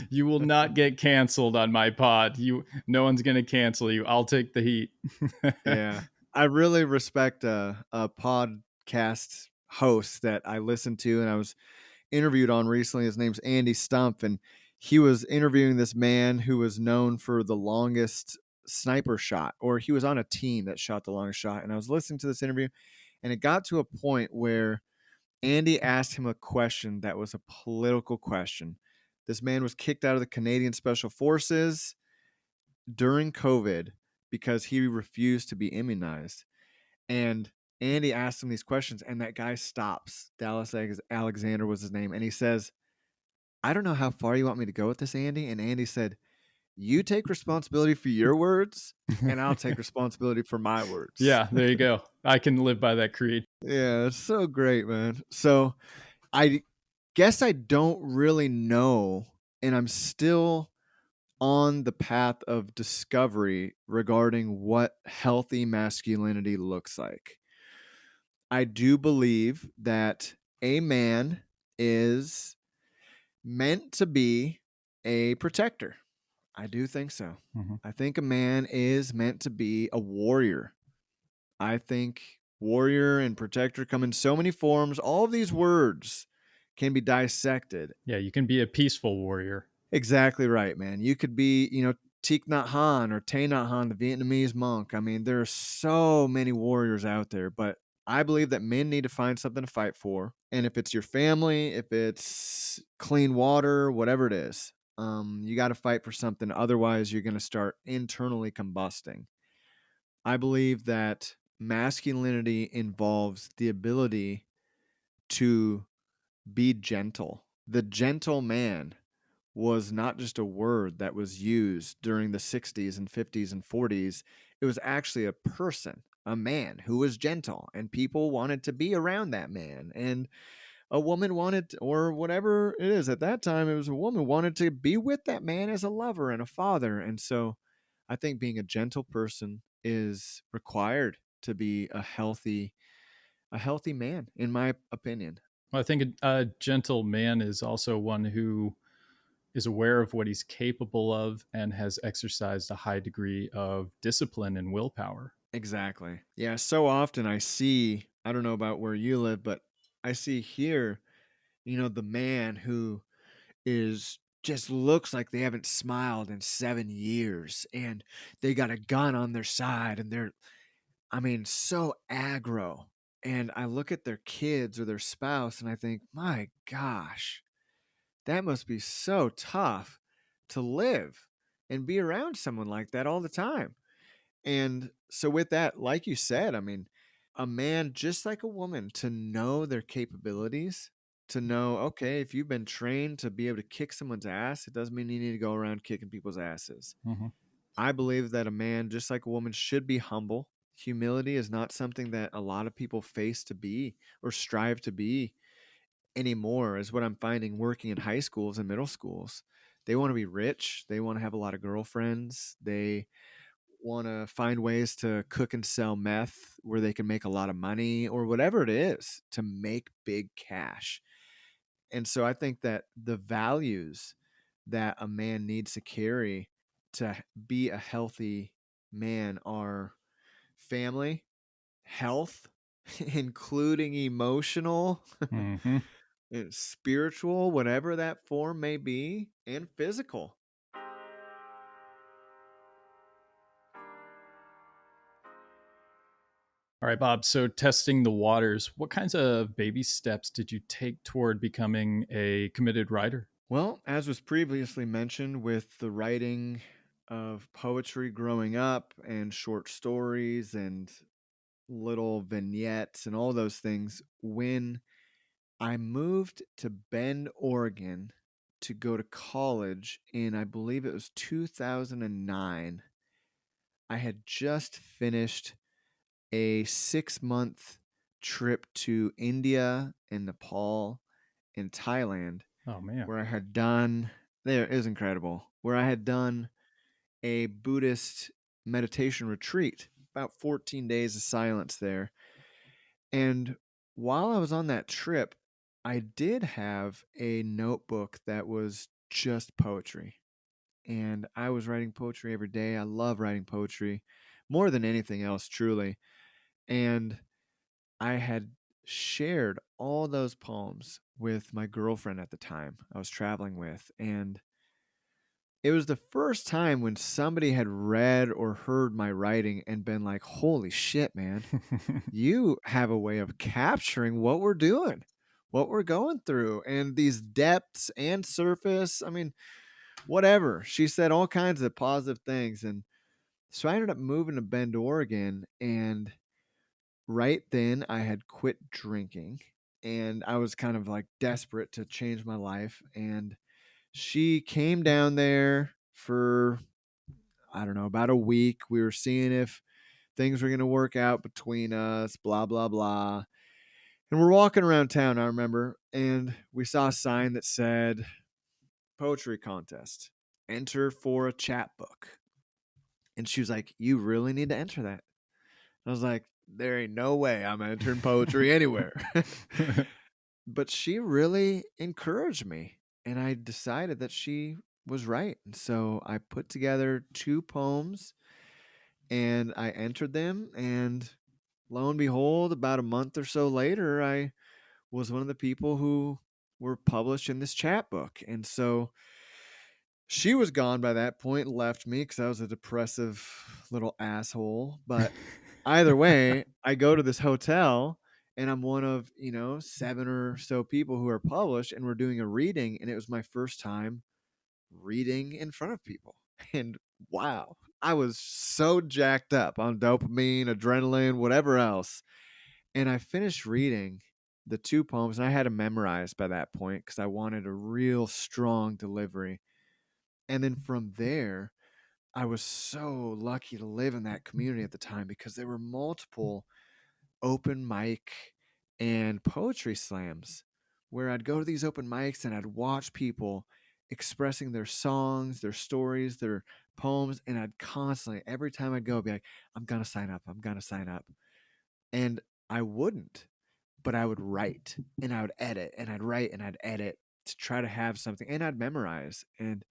You will not get canceled on my pod. No one's going to cancel you. I'll take the heat. Yeah. I really respect a podcast host that I listened to and I was interviewed on recently. His name's Andy Stumpf, and he was interviewing this man who was known for the longest sniper shot, or he was on a team that shot the longest shot. And I was listening to this interview, and it got to a point where Andy asked him a question that was a political question. This man was kicked out of the Canadian Special Forces during COVID because he refused to be immunized. And Andy asked him these questions, and that guy stops. Dallas Alexander was his name. And he says, I don't know how far you want me to go with this, Andy. And Andy said, you take responsibility for your words, and I'll take responsibility for my words. Yeah, there you go. I can live by that creed. Yeah, it's so great, man. So I guess I don't really know, and I'm still on the path of discovery regarding what healthy masculinity looks like. I do believe that a man is meant to be a protector. I do think so. Mhm. I think a man is meant to be a warrior. I think warrior and protector come in so many forms. All of these words can be dissected. Yeah, you can be a peaceful warrior. Exactly right, man. You could be, Thich Nhat Hanh or Thich Nhat Hanh, the Vietnamese monk. I mean, there are so many warriors out there, but I believe that men need to find something to fight for. And if it's your family, if it's clean water, whatever it is, you got to fight for something. Otherwise, you're going to start internally combusting. I believe that masculinity involves the ability to be gentle. The gentle man was not just a word that was used during the 60s and 50s and 40s. It was actually a person, a man who was gentle, and people wanted to be around that man. And a woman wanted, or whatever it is at that time, it was a woman wanted to be with that man as a lover and a father. And so I think being a gentle person is required to be a healthy man, in my opinion. Well, I think a gentle man is also one who is aware of what he's capable of and has exercised a high degree of discipline and willpower. Exactly. Yeah, so often I see, I don't know about where you live, but I see here, the man who is just looks like they haven't smiled in 7 years and they got a gun on their side and they're I mean, so aggro. And I look at their kids or their spouse and I think, "My gosh, that must be so tough to live and be around someone like that all the time." And so, with that, like you said, I mean, a man, just like a woman, to know their capabilities, to know, okay, if you've been trained to be able to kick someone's ass, it doesn't mean you need to go around kicking people's asses. Mm-hmm. I believe that a man, just like a woman, should be humble. Humility is not something that a lot of people face to be or strive to be anymore, is what I'm finding working in high schools and middle schools. They want to be rich. They want to have a lot of girlfriends. They want to find ways to cook and sell meth where they can make a lot of money or whatever it is to make big cash. And so I think that the values that a man needs to carry to be a healthy man are family, health, including emotional, Hmm. and spiritual, whatever that form may be, and physical. All right, Bob. So, testing the waters, what kinds of baby steps did you take toward becoming a committed writer? Well, as was previously mentioned, with the writing of poetry growing up and short stories and little vignettes and all those things, when I moved to Bend, Oregon to go to college in, I believe it was 2009, I had just finished a 6-month trip to India and Nepal and Thailand Oh, man. where I had done, there it was incredible, where I had done a Buddhist meditation retreat, about 14 days of silence there. And while I was on that trip, I did have a notebook that was just poetry. And I was writing poetry every day. I love writing poetry more than anything else, truly. And I had shared all those poems with my girlfriend at the time I was traveling with. And it was the first time when somebody had read or heard my writing and been like, holy shit, man, you have a way of capturing what we're doing, what we're going through, and these depths and surface. I mean, whatever. She said all kinds of positive things. And so I ended up moving to Bend, Oregon. And right then I had quit drinking and I was kind of like desperate to change my life. And she came down there for, I don't know, about a week. We were seeing if things were going to work out between us, blah, blah, blah. And we're walking around town, I remember, and we saw a sign that said poetry contest, enter for a chapbook. And she was like, you really need to enter that. I was like, there ain't no way I'm entering poetry anywhere. But she really encouraged me, and I decided that she was right. And so I put together 2 poems and I entered them. And lo and behold, about a month or so later, I was one of the people who were published in this chapbook. And so she was gone by that point, left me because I was a depressive little asshole. But either way, I go to this hotel and I'm one of, 7 or so people who are published and we're doing a reading. And it was my first time reading in front of people. And wow, I was so jacked up on dopamine, adrenaline, whatever else. And I finished reading the 2 poems and I had them memorized by that point because I wanted a real strong delivery. And then from there, I was so lucky to live in that community at the time because there were multiple open mic and poetry slams where I'd go to these open mics and I'd watch people expressing their songs, their stories, their poems. And I'd constantly, every time I'd go, be like, I'm going to sign up. I'm going to sign up. And I wouldn't, but I would write and I would edit and I'd write and I'd edit to try to have something and I'd memorize. And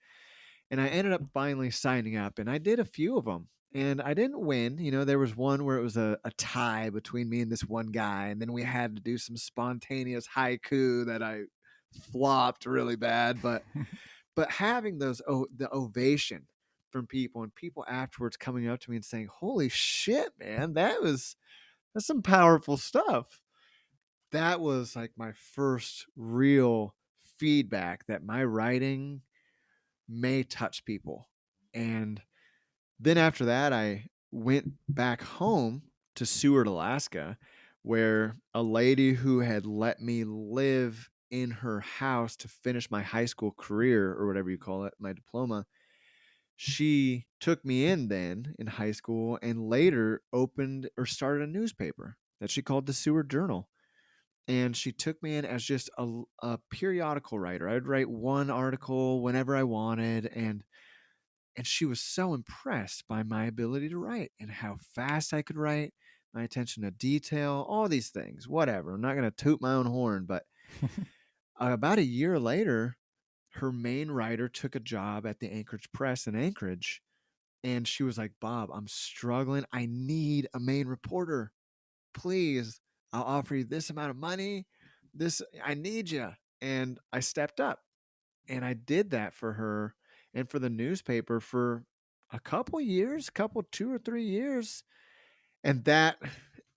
I ended up finally signing up and I did a few of them. And I didn't win. There was one where it was a tie between me and this one guy. And then we had to do some spontaneous haiku that I flopped really bad. But having the ovation from people and people afterwards coming up to me and saying, holy shit, man, that's some powerful stuff. That was like my first real feedback that my writing may touch people. And then after that, I went back home to Seward, Alaska, where a lady who had let me live in her house to finish my high school career or whatever you call it, my diploma, she took me in then in high school and later opened or started a newspaper that she called the Seward Journal. And she took me in as just a periodical writer. I'd write one article whenever I wanted. And And she was so impressed by my ability to write and how fast I could write, my attention to detail, all these things, whatever. I'm not going to toot my own horn, but about a year later, her main writer took a job at the Anchorage Press in Anchorage. And she was like, Bob, I'm struggling. I need a main reporter. Please, I'll offer you this amount of money. I need you. And I stepped up and I did that for her and for the newspaper for a couple years, 2 or 3 years. And that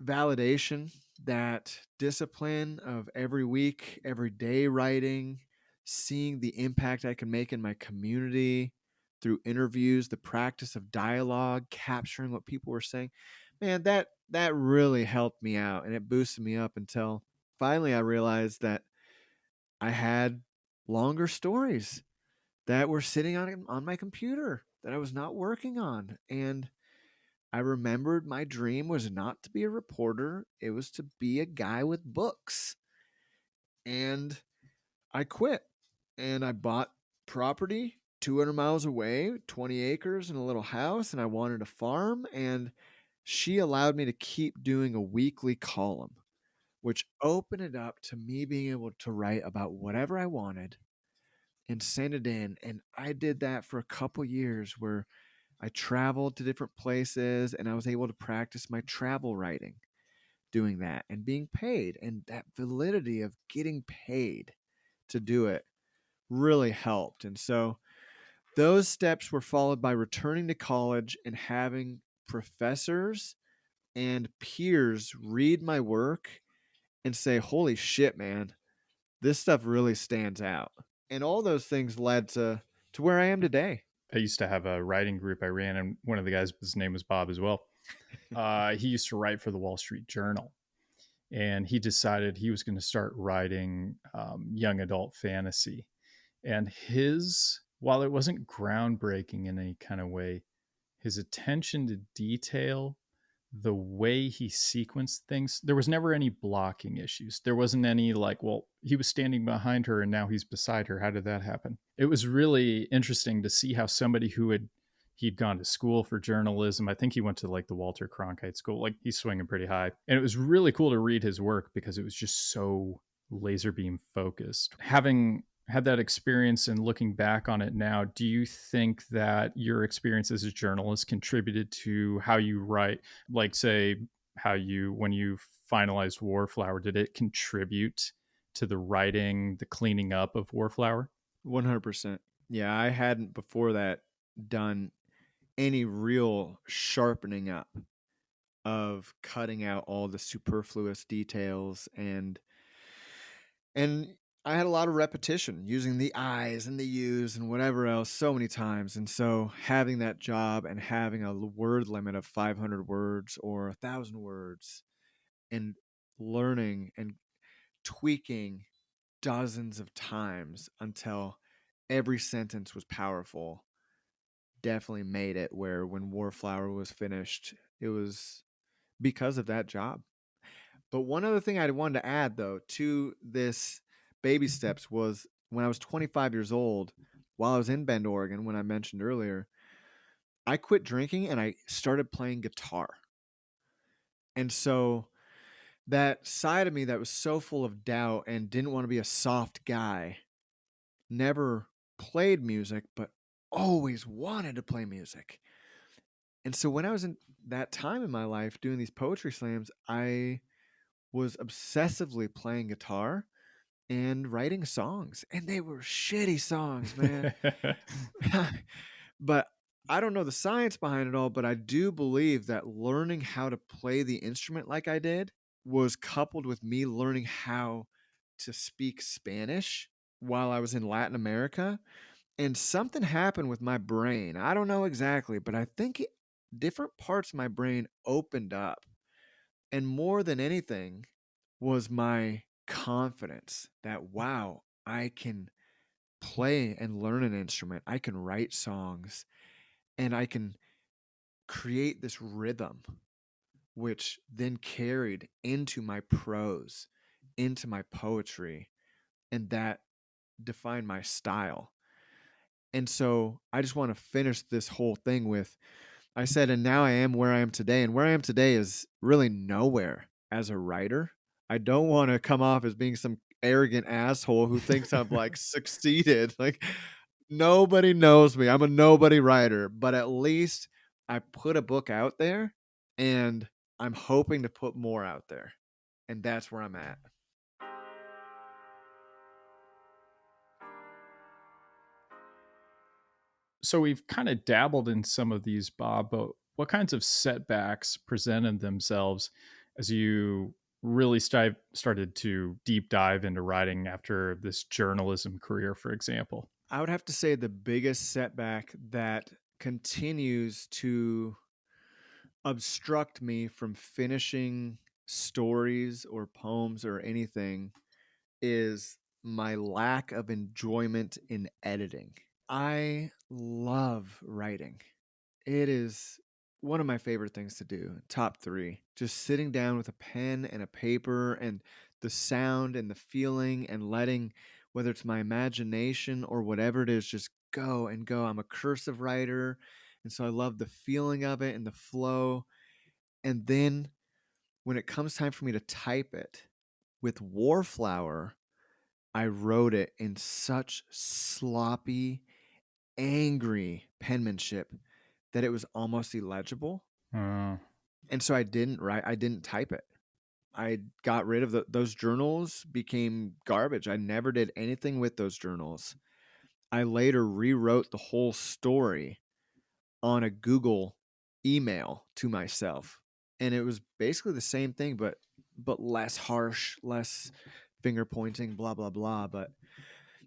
validation, that discipline of every week, every day writing, seeing the impact I can make in my community through interviews, the practice of dialogue, capturing what people were saying, man, that really helped me out and it boosted me up until finally I realized that I had longer stories that were sitting on my computer that I was not working on. And I remembered my dream was not to be a reporter, it was to be a guy with books. And I quit and I bought property 200 miles away, 20 acres and a little house, and I wanted a farm. And she allowed me to keep doing a weekly column, which opened it up to me being able to write about whatever I wanted and send it in. And I did that for a couple years where I traveled to different places and I was able to practice my travel writing doing that and being paid. And that validity of getting paid to do it really helped. And so those steps were followed by returning to college and having professors and peers read my work and say, holy shit, man, this stuff really stands out. And all those things led to where I am today. I used to have a writing group I ran, and one of the guys, his name was Bob as well. He used to write for the Wall Street Journal, and he decided he was going to start writing young adult fantasy. And while it wasn't groundbreaking in any kind of way, his attention to detail, the way he sequenced things, there was never any blocking issues. There wasn't any like, well, he was standing behind her and now he's beside her. How did that happen? It was really interesting to see how somebody he'd gone to school for journalism. I think he went to like the Walter Cronkite School. Like he's swinging pretty high. And it was really cool to read his work because it was just so laser beam focused. Having had that experience and looking back on it now, do you think that your experience as a journalist contributed to how you write? Like, say, when you finalized Warflower, did it contribute to the writing, the cleaning up of Warflower? 100%. Yeah, I hadn't before that done any real sharpening up of cutting out all the superfluous details and I had a lot of repetition using the I's and the U's and whatever else so many times. And so having that job and having a word limit of 500 words or 1,000 words and learning and tweaking dozens of times until every sentence was powerful definitely made it where when Warflower was finished, it was because of that job. But one other thing I wanted to add, though, to this baby steps was when I was 25 years old, while I was in Bend, Oregon, when I mentioned earlier, I quit drinking and I started playing guitar. And so that side of me that was so full of doubt and didn't want to be a soft guy never played music, but always wanted to play music. And so when I was in that time in my life doing these poetry slams, I was obsessively playing guitar and writing songs. And they were shitty songs, man. But I don't know the science behind it all, but I do believe that learning how to play the instrument like I did was coupled with me learning how to speak Spanish while I was in Latin America. And something happened with my brain. I don't know exactly, but I think different parts of my brain opened up. And more than anything was my confidence that, wow, I can play and learn an instrument. I can write songs and I can create this rhythm, which then carried into my prose, into my poetry, and that defined my style. And so I just want to finish this whole thing with I said, and now I am where I am today. And where I am today is really nowhere as a writer. I don't want to come off as being some arrogant asshole who thinks I've like succeeded. Like nobody knows me. I'm a nobody writer, but at least I put a book out there and I'm hoping to put more out there. And that's where I'm at. So we've kind of dabbled in some of these, Bob, but what kinds of setbacks presented themselves as you really started to deep dive into writing after this journalism career, for example? I would have to say the biggest setback that continues to obstruct me from finishing stories or poems or anything is my lack of enjoyment in editing. I love writing. It is one of my favorite things to do, top 3. Just sitting down with a pen and a paper and the sound and the feeling and letting whether it's my imagination or whatever it is just go and go. I'm a cursive writer, and so I love the feeling of it and the flow. And then when it comes time for me to type it with Warflower, I wrote it in such sloppy, angry penmanship that it was almost illegible. Uh, And so I didn't type it. I got rid of those journals, became garbage. I never did anything with those journals. I later rewrote the whole story on a Google email to myself. And it was basically the same thing, but less harsh, less finger pointing, blah blah blah. But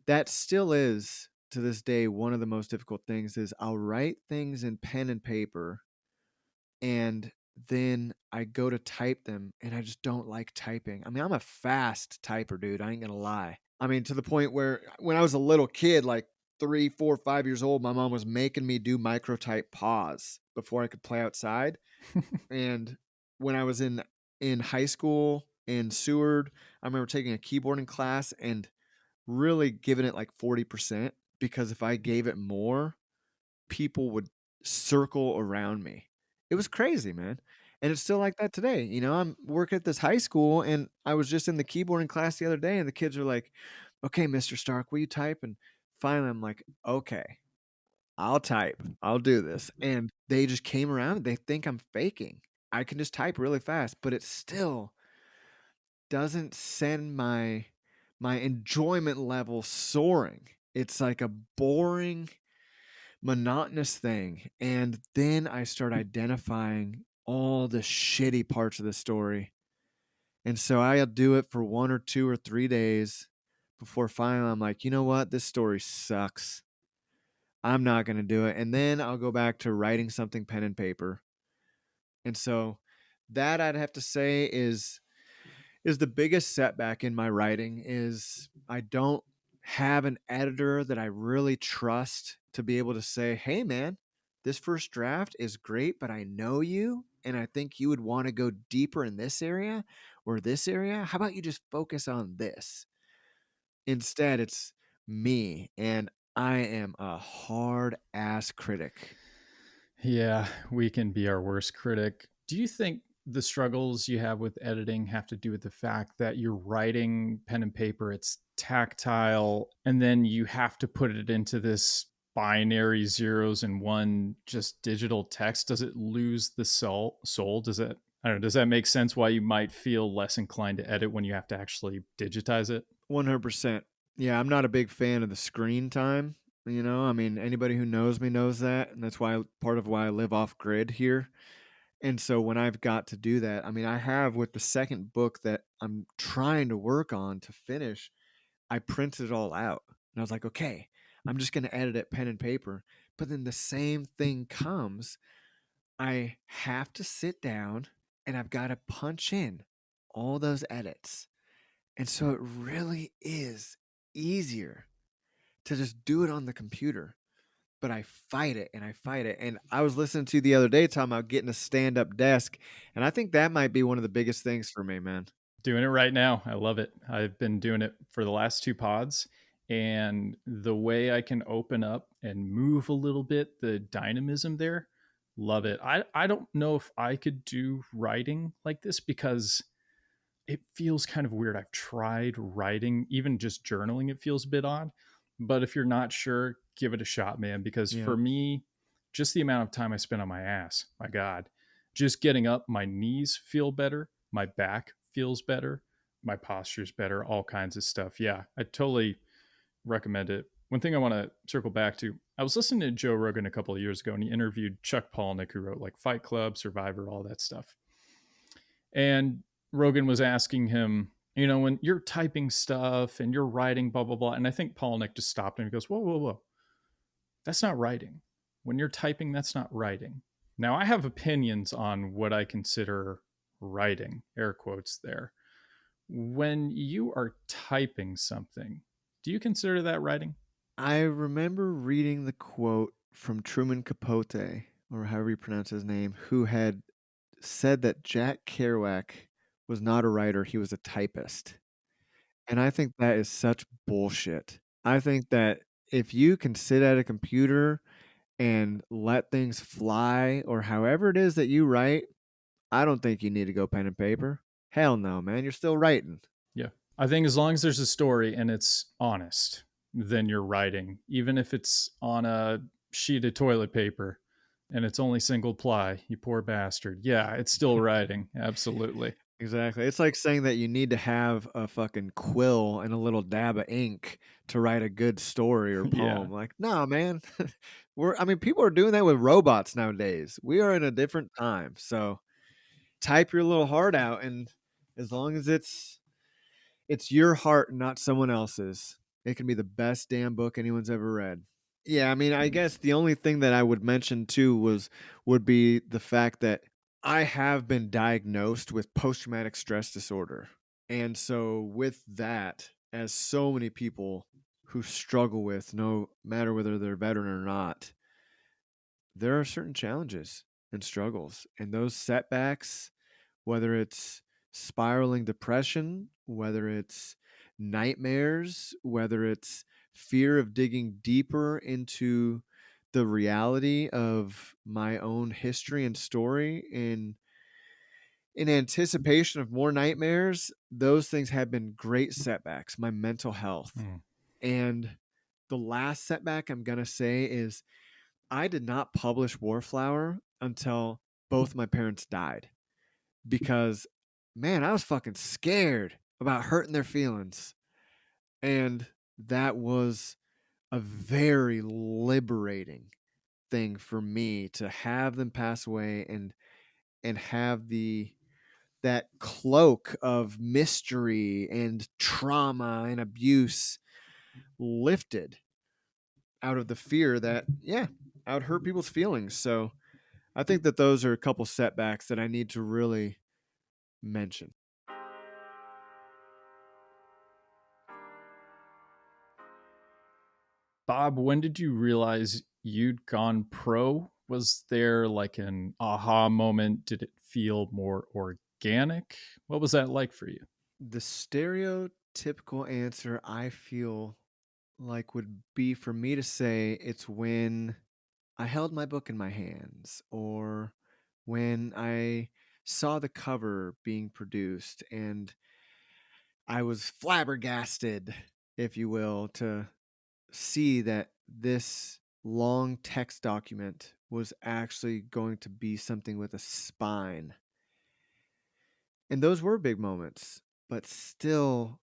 that still is to this day one of the most difficult things is I'll write things in pen and paper and then I go to type them and I just don't like typing. I mean, I'm a fast typer, dude. I ain't gonna lie. I mean, to the point where when I was a little kid, like 3, 4, 5 years old, my mom was making me do microtype pause before I could play outside. And when I was in high school in Seward, I remember taking a keyboarding class and really giving it like 40% because if I gave it more, people would circle around me. It was crazy, man. And it's still like that today. You know, I'm working at this high school and I was just in the keyboarding class the other day and the kids are like, okay, Mr. Stark, will you type? And finally I'm like, okay, I'll type. I'll do this. And they just came around. They think I'm faking. I can just type really fast, but it still doesn't send my enjoyment level soaring. It's like a boring monotonous thing. And then I start identifying all the shitty parts of the story. And so I'll do it for 1 or 2 or 3 days before finally I'm like, you know what? This story sucks. I'm not going to do it. And then I'll go back to writing something pen and paper. And so that I'd have to say is the biggest setback in my writing is I don't have an editor that I really trust to be able to say, "Hey man, this first draft is great, but I know you and I think you would want to go deeper in this area or this area. How about you just focus on this?" Instead, it's me and I am a hard ass critic. yeah, we can be our worst critic. Do you think the struggles you have with editing have to do with the fact that you're writing pen and paper, it's tactile, and then you have to put it into this binary zeros and one just digital text? Does it lose the soul? Does it, I don't know, does that make sense why you might feel less inclined to edit when you have to actually digitize it? 100%. Yeah, I'm not a big fan of the screen time. You know, I mean, anybody who knows me knows that. And that's why part of why I live off grid here. And so when I've got to do that, I mean, I have with the second book that I'm trying to work on to finish, I printed it all out. And I was like, okay, I'm just going to edit it pen and paper. But then the same thing comes. I have to sit down and I've got to punch in all those edits. And so it really is easier to just do it on the computer. But I fight it and I fight it. And I was listening to you the other day talking about getting a stand up desk. And I think that might be one of the biggest things for me, man. Doing it right now. I love it. I've been doing it for the last two pods. And the way I can open up and move a little bit, the dynamism there, love it. I don't know if I could do writing like this because it feels kind of weird. I've tried writing, even just journaling, it feels a bit odd. But if you're not sure, give it a shot, man. Because Yeah. for me, just the amount of time I spend on my ass, my God, just getting up, my knees feel better, my back feels better, my posture's better, all kinds of stuff. Yeah, I totally recommend it. One thing I want to circle back to, I was listening to Joe Rogan a couple of years ago, and he interviewed Chuck Palahniuk, who wrote like Fight Club, Survivor, all that stuff. And Rogan was asking him, when you're typing stuff and you're writing, blah, blah, blah. And I think Palahniuk just stopped him and goes, whoa, whoa, whoa. That's not writing. When you're typing, that's not writing. Now, I have opinions on what I consider writing, air quotes there. When you are typing something, do you consider that writing? I remember reading the quote from Truman Capote, or however you pronounce his name, who had said that Jack Kerouac was not a writer, he was a typist. And I think that is such bullshit. I think that if you can sit at a computer and let things fly, or however it is that you write, I don't think you need to go pen and paper. Hell no, man. You're still writing. Yeah. I think as long as there's a story and it's honest, then you're writing. Even if it's on a sheet of toilet paper and it's only single ply, you poor bastard. Yeah, it's still writing. Absolutely. Exactly. It's like saying that you need to have a fucking quill and a little dab of ink to write a good story or Yeah. poem. Like, no, man. People are doing that with robots nowadays. We are in a different time. So type your little heart out, and as long as it's your heart and not someone else's, it can be the best damn book anyone's ever read. Yeah, I guess the only thing that I would mention too would be the fact that I have been diagnosed with post traumatic stress disorder. And so with that, as so many people who struggle with, no matter whether they're veteran or not, there are certain challenges and struggles. And those setbacks, whether it's spiraling depression, whether it's nightmares, whether it's fear of digging deeper into the reality of my own history and story in anticipation of more nightmares, those things have been great setbacks, my mental health. Mm. And the last setback I'm going to say is I did not publish Warflower until both my parents died because, man, I was fucking scared about hurting their feelings. And that was a very liberating thing for me to have them pass away and have that cloak of mystery and trauma and abuse lifted out of the fear that, yeah, I would hurt people's feelings. So I think that those are a couple setbacks that I need to really mention. Bob, when did you realize you'd gone pro? Was there like an aha moment? Did it feel more organic? What was that like for you? The stereotypical answer I feel like would be for me to say it's when I held my book in my hands or when I saw the cover being produced and I was flabbergasted, if you will, to see that this long text document was actually going to be something with a spine. And those were big moments, but still,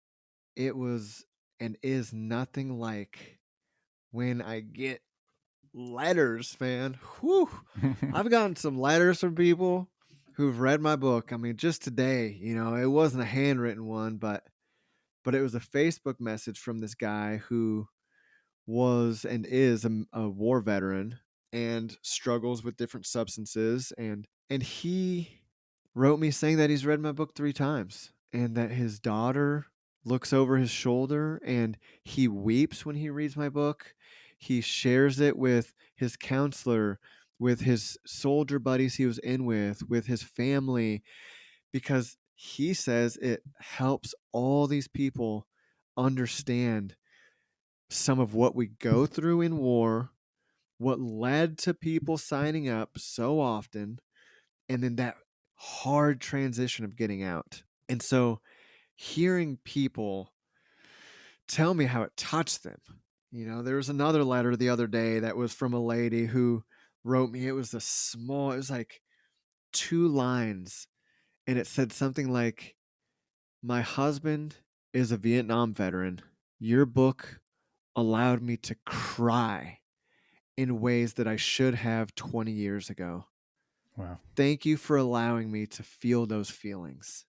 it was and is nothing like when I get letters, man. Whew. I've gotten some letters from people who've read my book. Just today, it wasn't a handwritten one, but it was a Facebook message from this guy who was and is a war veteran and struggles with different substances and he wrote me saying that he's read my book 3 times and that his daughter looks over his shoulder and he weeps when he reads my book. He shares it with his counselor, with his soldier buddies he was in with his family, because he says it helps all these people understand some of what we go through in war what led to people signing up so often, and then that hard transition of getting out. And so hearing people tell me how it touched them. There was another letter the other day that was from a lady who wrote me. It was it was like 2 lines, and it said something like, "My husband is a Vietnam veteran. Your book allowed me to cry in ways that I should have 20 years ago. Wow. Thank you for allowing me to feel those feelings."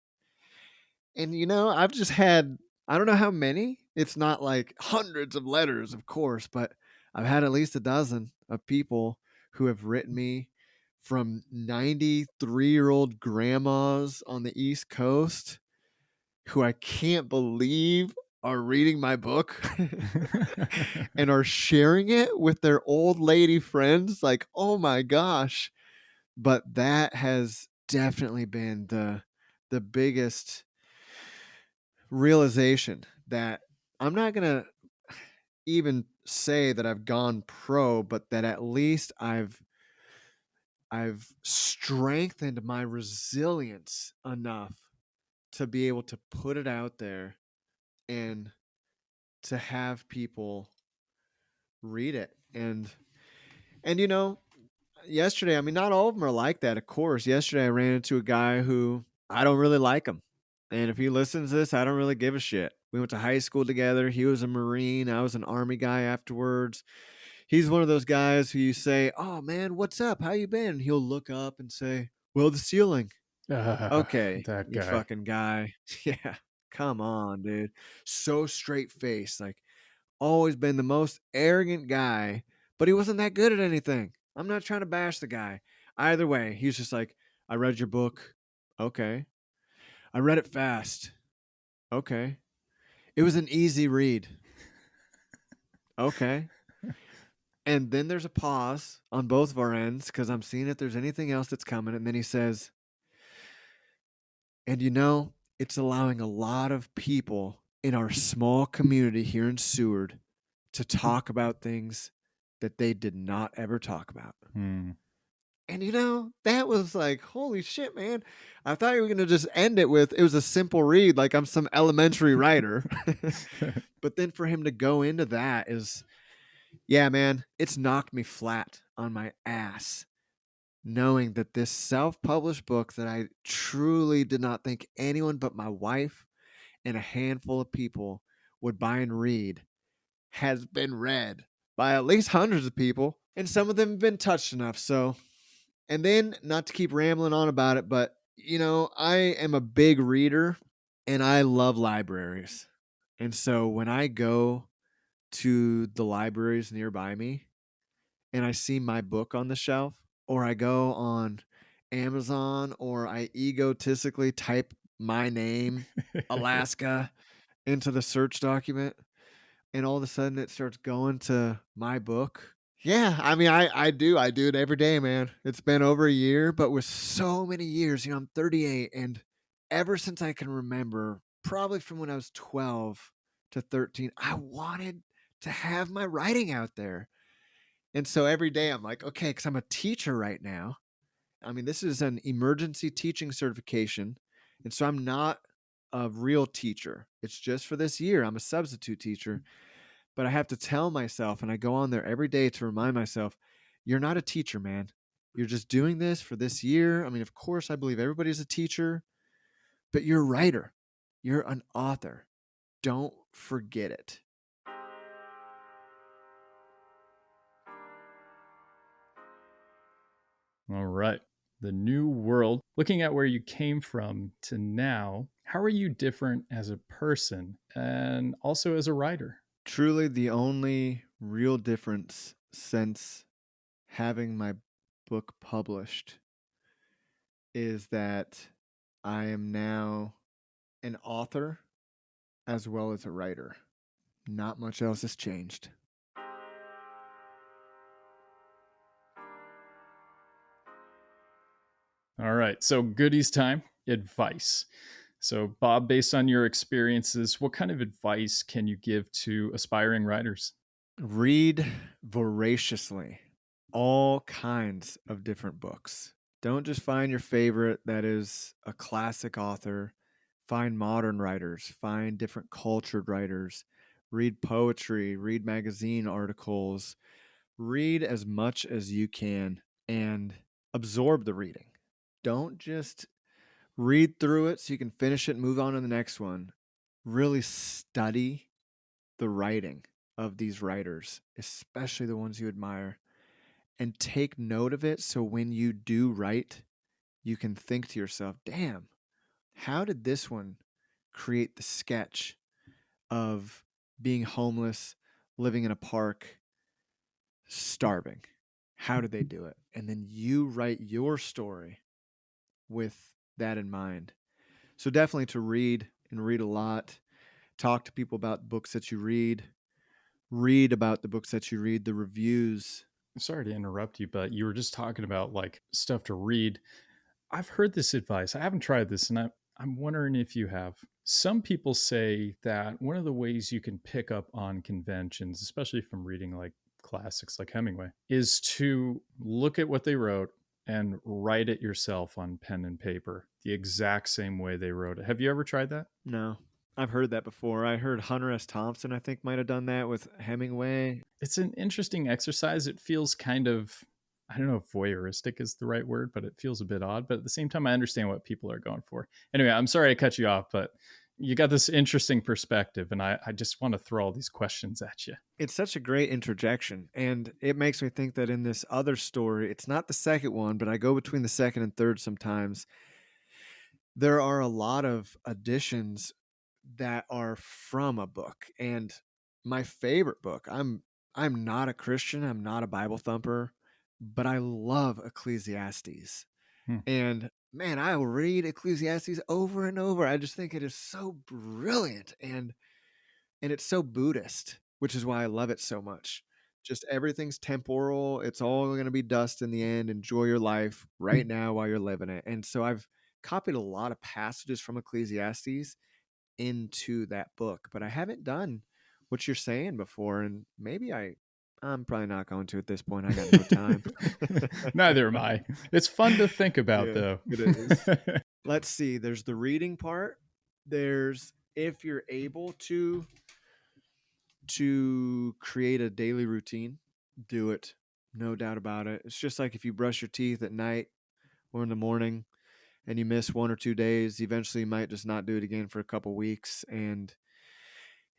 And I've just had, I don't know how many. It's not like hundreds of letters, of course, but I've had at least a dozen of people who have written me, from 93-year-old grandmas on the East Coast who I can't believe are reading my book and are sharing it with their old lady friends. Like, oh my gosh. But that has definitely been the biggest realization, that I'm not going to even say that I've gone pro, but that at least I've strengthened my resilience enough to be able to put it out there and to have people read it. And yesterday, I mean, not all of them are like that, of course. Yesterday I ran into a guy who, I don't really like him. And if he listens to this, I don't really give a shit. We went to high school together. He was a Marine. I was an Army guy afterwards. He's one of those guys who you say, "Oh man, what's up? How you been?" He'll look up and say, "Well, the ceiling." Okay, That you guy. fucking guy. Yeah. Come on, dude. So straight face. Like, always been the most arrogant guy, but he wasn't that good at anything. I'm not trying to bash the guy. Either way, he's just like, "I read your book." Okay. "I read it fast." Okay. "It was an easy read." Okay. And then there's a pause on both of our ends because I'm seeing if there's anything else that's coming. And then he says, "And it's allowing a lot of people in our small community here in Seward to talk about things that they did not ever talk about." Hmm. And that was like, holy shit, man. I thought you were going to just end it with, it was a simple read, like I'm some elementary writer. But then for him to go into that is, yeah, man, it's knocked me flat on my ass, knowing that this self published book that I truly did not think anyone but my wife and a handful of people would buy and read has been read by at least hundreds of people. And some of them have been touched enough. So, and then, not to keep rambling on about it, but I am a big reader and I love libraries. And so when I go to the libraries nearby me and I see my book on the shelf, or I go on Amazon, or I egotistically type my name, Alaska, into the search document, and all of a sudden it starts going to my book. Yeah, I mean, I do. I do it every day, man. It's been over a year, but with so many years, I'm 38, and ever since I can remember, probably from when I was 12 to 13, I wanted to have my writing out there. And so every day I'm like, okay, because I'm a teacher right now. I mean, this is an emergency teaching certification. And so I'm not a real teacher. It's just for this year. I'm a substitute teacher. But I have to tell myself, and I go on there every day to remind myself, you're not a teacher, man. You're just doing this for this year. I mean, of course, I believe everybody's a teacher, but you're a writer. You're an author. Don't forget it. All right. The new world. Looking at where you came from to now, how are you different as a person and also as a writer? Truly, the only real difference since having my book published is that I am now an author as well as a writer. Not much else has changed. All right. So, goodies time, advice. So, Bob, based on your experiences, what kind of advice can you give to aspiring writers? Read voraciously. all kinds of different books. Don't just find your favorite that is a classic author. Find modern writers, find different cultured writers, read poetry, read magazine articles, read as much as you can and absorb the reading. Don't just read through it so you can finish it and move on to the next one. Really study the writing of these writers, especially the ones you admire, and take note of it so when you do write, you can think to yourself, damn, how did this one create the sketch of being homeless, living in a park, starving? How did they do it? And then you write your story with that in mind. So definitely to read and read a lot, talk to people about books that you read about the books that you read, the reviews. Sorry to interrupt you, but you were just talking about like stuff to read. I've heard this advice. I haven't tried this, and I'm wondering if you have. Some people say that one of the ways you can pick up on conventions, especially from reading like classics like Hemingway, is to look at what they wrote and write it yourself on pen and paper the exact same way they wrote it. Have you ever tried that? No, I've heard that before. I heard Hunter S. Thompson, I think, might have done that with Hemingway. It's an interesting exercise. It feels kind of, I don't know if voyeuristic is the right word, but it feels a bit odd. But at the same time, I understand what people are going for. Anyway, I'm sorry I cut you off, but you got this interesting perspective, and I just want to throw all these questions at you. It's such a great interjection. And it makes me think that in this other story, it's not the second one, but I go between the second and third sometimes. There are a lot of additions that are from a book. And my favorite book, I'm not a Christian, I'm not a Bible thumper, but I love Ecclesiastes. Hmm. And man, I will read Ecclesiastes over and over. I just think it is so brilliant and it's so Buddhist, which is why I love it so much. Just everything's temporal. It's all going to be dust in the end. Enjoy your life right now while you're living it. And so I've copied a lot of passages from Ecclesiastes into that book, but I haven't done what you're saying before. And maybe I'm probably not going to at this point. I got no time. Neither am I. It's fun to think about, Yeah, though. it is. Let's see. There's the reading part. There's if you're able to create a daily routine, do it. No doubt about it. It's just like if you brush your teeth at night or in the morning and you miss 1 or 2 days, eventually you might just not do it again for a couple weeks. And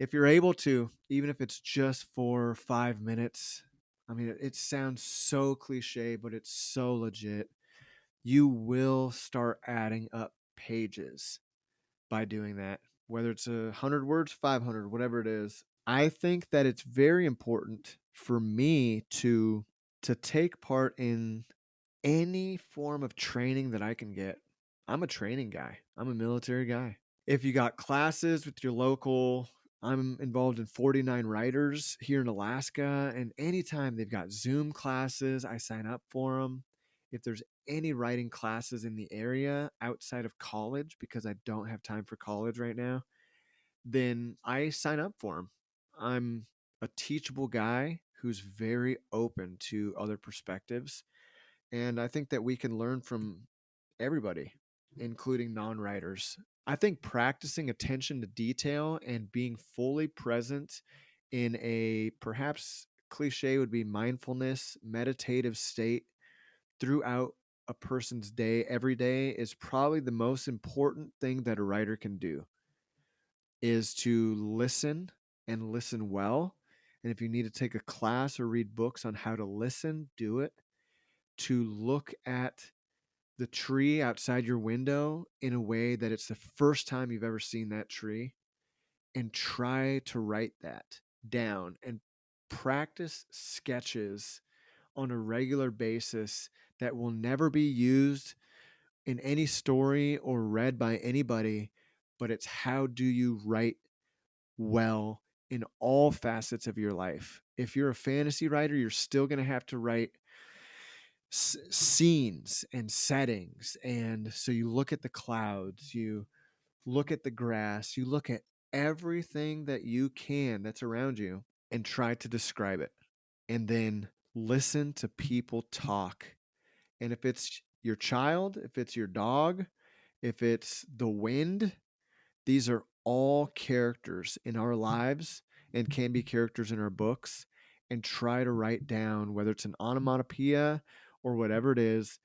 if you're able to, even if it's just for 5 minutes, I mean, it sounds so cliche, but it's so legit. You will start adding up pages by doing that, whether it's 100 words, 500, whatever it is. I think that it's very important for me to take part in any form of training that I can get. I'm a training guy. I'm a military guy. If you got classes with your local, I'm involved in 49 writers here in Alaska, and anytime they've got Zoom classes, I sign up for them. If there's any writing classes in the area outside of college, because I don't have time for college right now, then I sign up for them. I'm a teachable guy who's very open to other perspectives. And I think that we can learn from everybody, including non writers. I think practicing attention to detail and being fully present in a perhaps cliche would be mindfulness, meditative state throughout a person's day every day is probably the most important thing that a writer can do is to listen and listen well. And if you need to take a class or read books on how to listen, do it. To look at the tree outside your window in a way that it's the first time you've ever seen that tree and try to write that down and practice sketches on a regular basis that will never be used in any story or read by anybody, but it's how do you write well in all facets of your life. If you're a fantasy writer, you're still going to have to write scenes and settings. And so you look at the clouds, you look at the grass, you look at everything that you can that's around you and try to describe it. And then listen to people talk. And if it's your child, if it's your dog, if it's the wind, these are all characters in our lives and can be characters in our books. And try to write down, whether it's an onomatopoeia or whatever it is,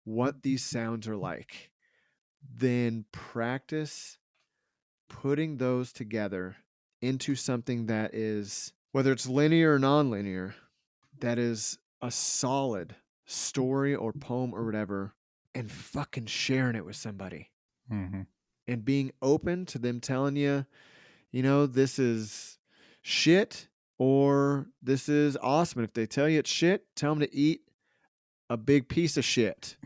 what these sounds are like. Then practice putting those together into something that is, whether it's linear or non-linear, that is a solid story or poem or whatever, and fucking sharing it with somebody. Mm-hmm. And being open to them telling you, this is shit or this is awesome. And if they tell you it's shit, tell them to eat a big piece of shit.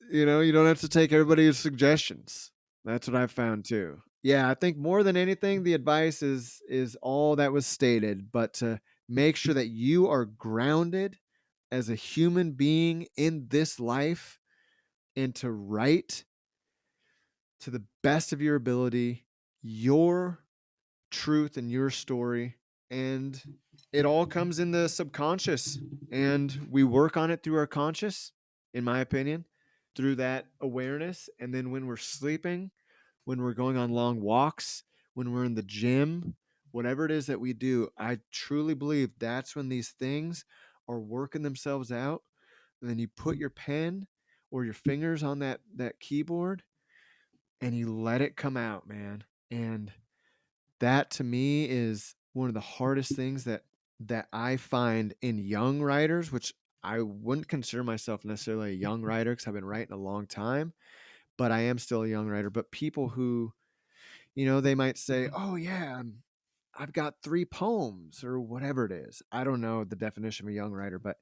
You don't have to take everybody's suggestions. That's what I've found too. Yeah, I think more than anything, the advice is all that was stated, but to make sure that you are grounded as a human being in this life and to write to the best of your ability your truth and your story. And it all comes in the subconscious, and we work on it through our conscious, in my opinion, through that awareness. And then when we're sleeping, when we're going on long walks, when we're in the gym, whatever it is that we do, I truly believe that's when these things are working themselves out. And then you put your pen or your fingers on that keyboard and you let it come out, man. And that to me is one of the hardest things that I find in young writers, which I wouldn't consider myself necessarily a young writer because I've been writing a long time, but I am still a young writer. But people who, they might say, "Oh yeah, I've got 3 poems or whatever it is." I don't know the definition of a young writer, but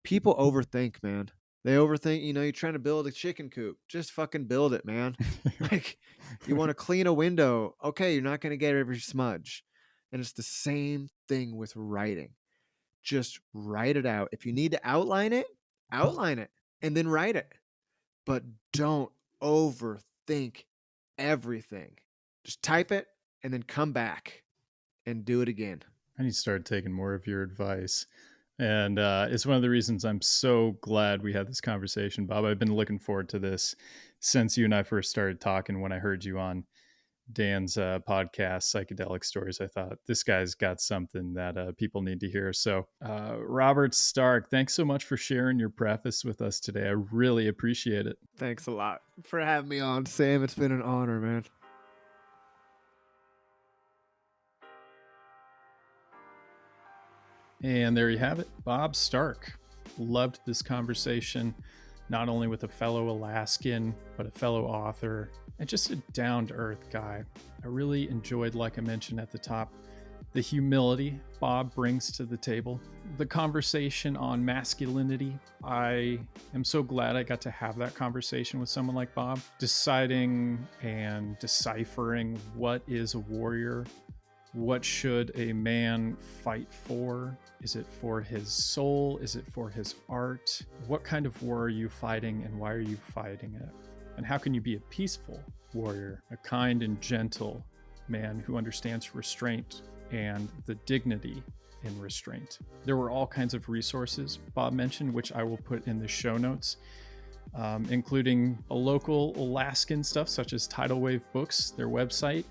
people overthink, man. They overthink, you're trying to build a chicken coop. Just fucking build it, man. Like, you want to clean a window. Okay, you're not going to get every smudge. And it's the same thing with writing. Just write it out. If you need to outline it, and then write it. But don't overthink everything. Just type it and then come back and do it again. I need to start taking more of your advice. And it's one of the reasons I'm so glad we had this conversation, Bob. I've been looking forward to this since you and I first started talking. When I heard you on Dan's podcast, Psychedelic Stories, I thought this guy's got something that people need to hear. So, Robert Stark, thanks so much for sharing your preface with us today. I really appreciate it. Thanks a lot for having me on, Sam. It's been an honor, man. And there you have it, Bob Stark. Loved this conversation, not only with a fellow Alaskan, but a fellow author and just a down-to-earth guy. I really enjoyed, like I mentioned at the top, the humility Bob brings to the table, the conversation on masculinity. I am so glad I got to have that conversation with someone like Bob, deciding and deciphering what is a warrior. What should a man fight for? Is it for his soul? Is it for his art? What kind of war are you fighting and why are you fighting it? And how can you be a peaceful warrior, a kind and gentle man who understands restraint and the dignity in restraint? There were all kinds of resources Bob mentioned, which I will put in the show notes, including a local Alaskan stuff such as Tidal Wave Books, their website.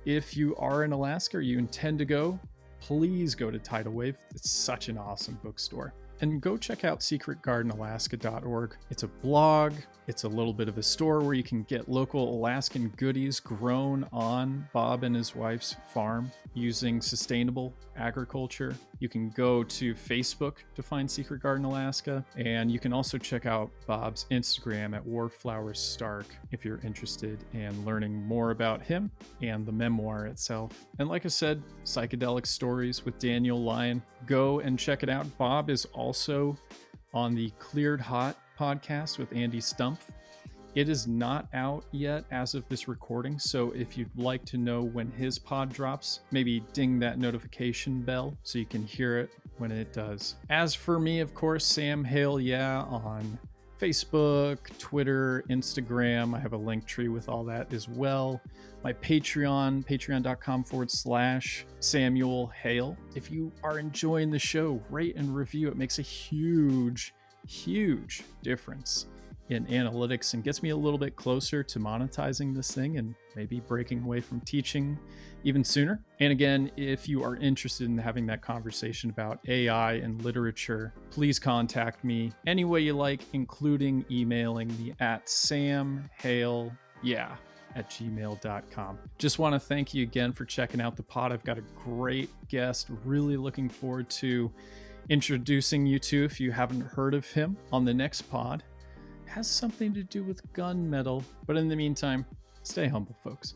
If you are in Alaska or you intend to go, please go to Tidal Wave. It's such an awesome bookstore. And go check out secretgardenalaska.org. It's a blog. It's a little bit of a store where you can get local Alaskan goodies grown on Bob and his wife's farm using sustainable agriculture. You can go to Facebook to find Secret Garden Alaska, and you can also check out Bob's Instagram at WarflowersStark if you're interested in learning more about him and the memoir itself. And like I said, Psychedelic Stories with Daniel Lyon. Go and check it out. Bob is also on the Cleared Hot podcast with Andy Stumpf. It is not out yet as of this recording, so if you'd like to know when his pod drops, maybe ding that notification bell so you can hear it when it does. As for me, of course, Sam Hale, on Facebook, Twitter, Instagram. I have a link tree with all that as well. My Patreon, patreon.com/Samuel Hale. If you are enjoying the show, rate and review. It makes a huge difference in analytics and gets me a little bit closer to monetizing this thing and maybe breaking away from teaching even sooner. And again, if you are interested in having that conversation about AI and literature, please contact me any way you like, including emailing me at samhale@gmail.com. Just want to thank you again for checking out the pod. I've got a great guest, really looking forward to introducing you to if you haven't heard of him on the next pod. It has something to do with gunmetal, but in the meantime, stay humble, folks.